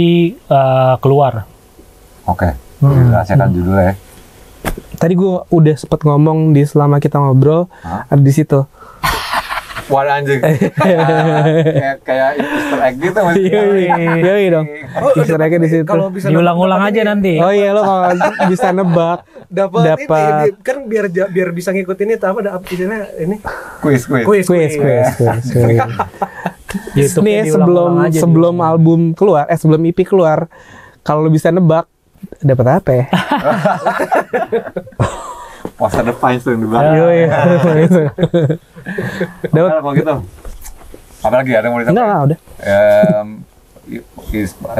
keluar.
Oke. Rahasiakan judulnya ya.
Tadi gue udah sempet ngomong di selama kita ngobrol, ada di situ.
Wah anjing. kayak Easter egg gitu masih.
Iya dong. Easter egg di situ.
Diulang-ulang aja nanti.
Oh iya, lo kalau bisa nebak
dapat kan biar bisa ngikutin itu apa istilahnya ini
kuis.
Nih sebelum album keluar, sebelum EP keluar, kalau lo bisa nebak dapat apa ya?
Poster The Pines tuh yang di belakang.
Iya.
Dapat kalau gitu. Apalagi ada yang mau ditambah?
Enggak, udah.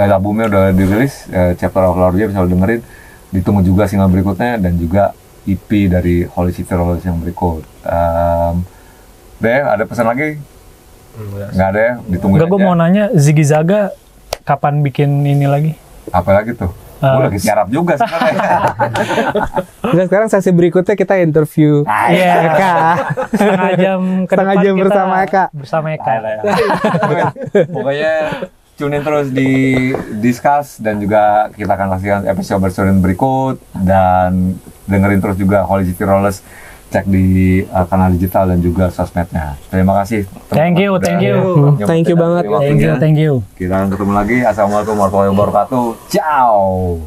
Albumnya udah dirilis, Chapter of Lord bisa lo dengerin. Ditunggu juga single berikutnya dan juga EP dari Holy City Rollers yang berikut. Ada pesan lagi? Nggak ada ya? Ditunggu aja.
Gue mau nanya, Ziggy Zaga kapan bikin ini lagi?
Apa lagi tuh? Gue lagi tiarap juga sebenarnya.
Nah, sekarang sesi berikutnya kita interview Eka. Setengah jam bersama Eka.
Pokoknya tune in terus di Discuss, dan juga kita akan kasihkan episode berikut, dan dengerin terus juga Holy City Rollers, cek di kanal digital dan juga sosmednya. Terima kasih.
Thank you banget. Thank you.
Kita akan ketemu lagi. Assalamualaikum warahmatullahi wabarakatuh. Ciao.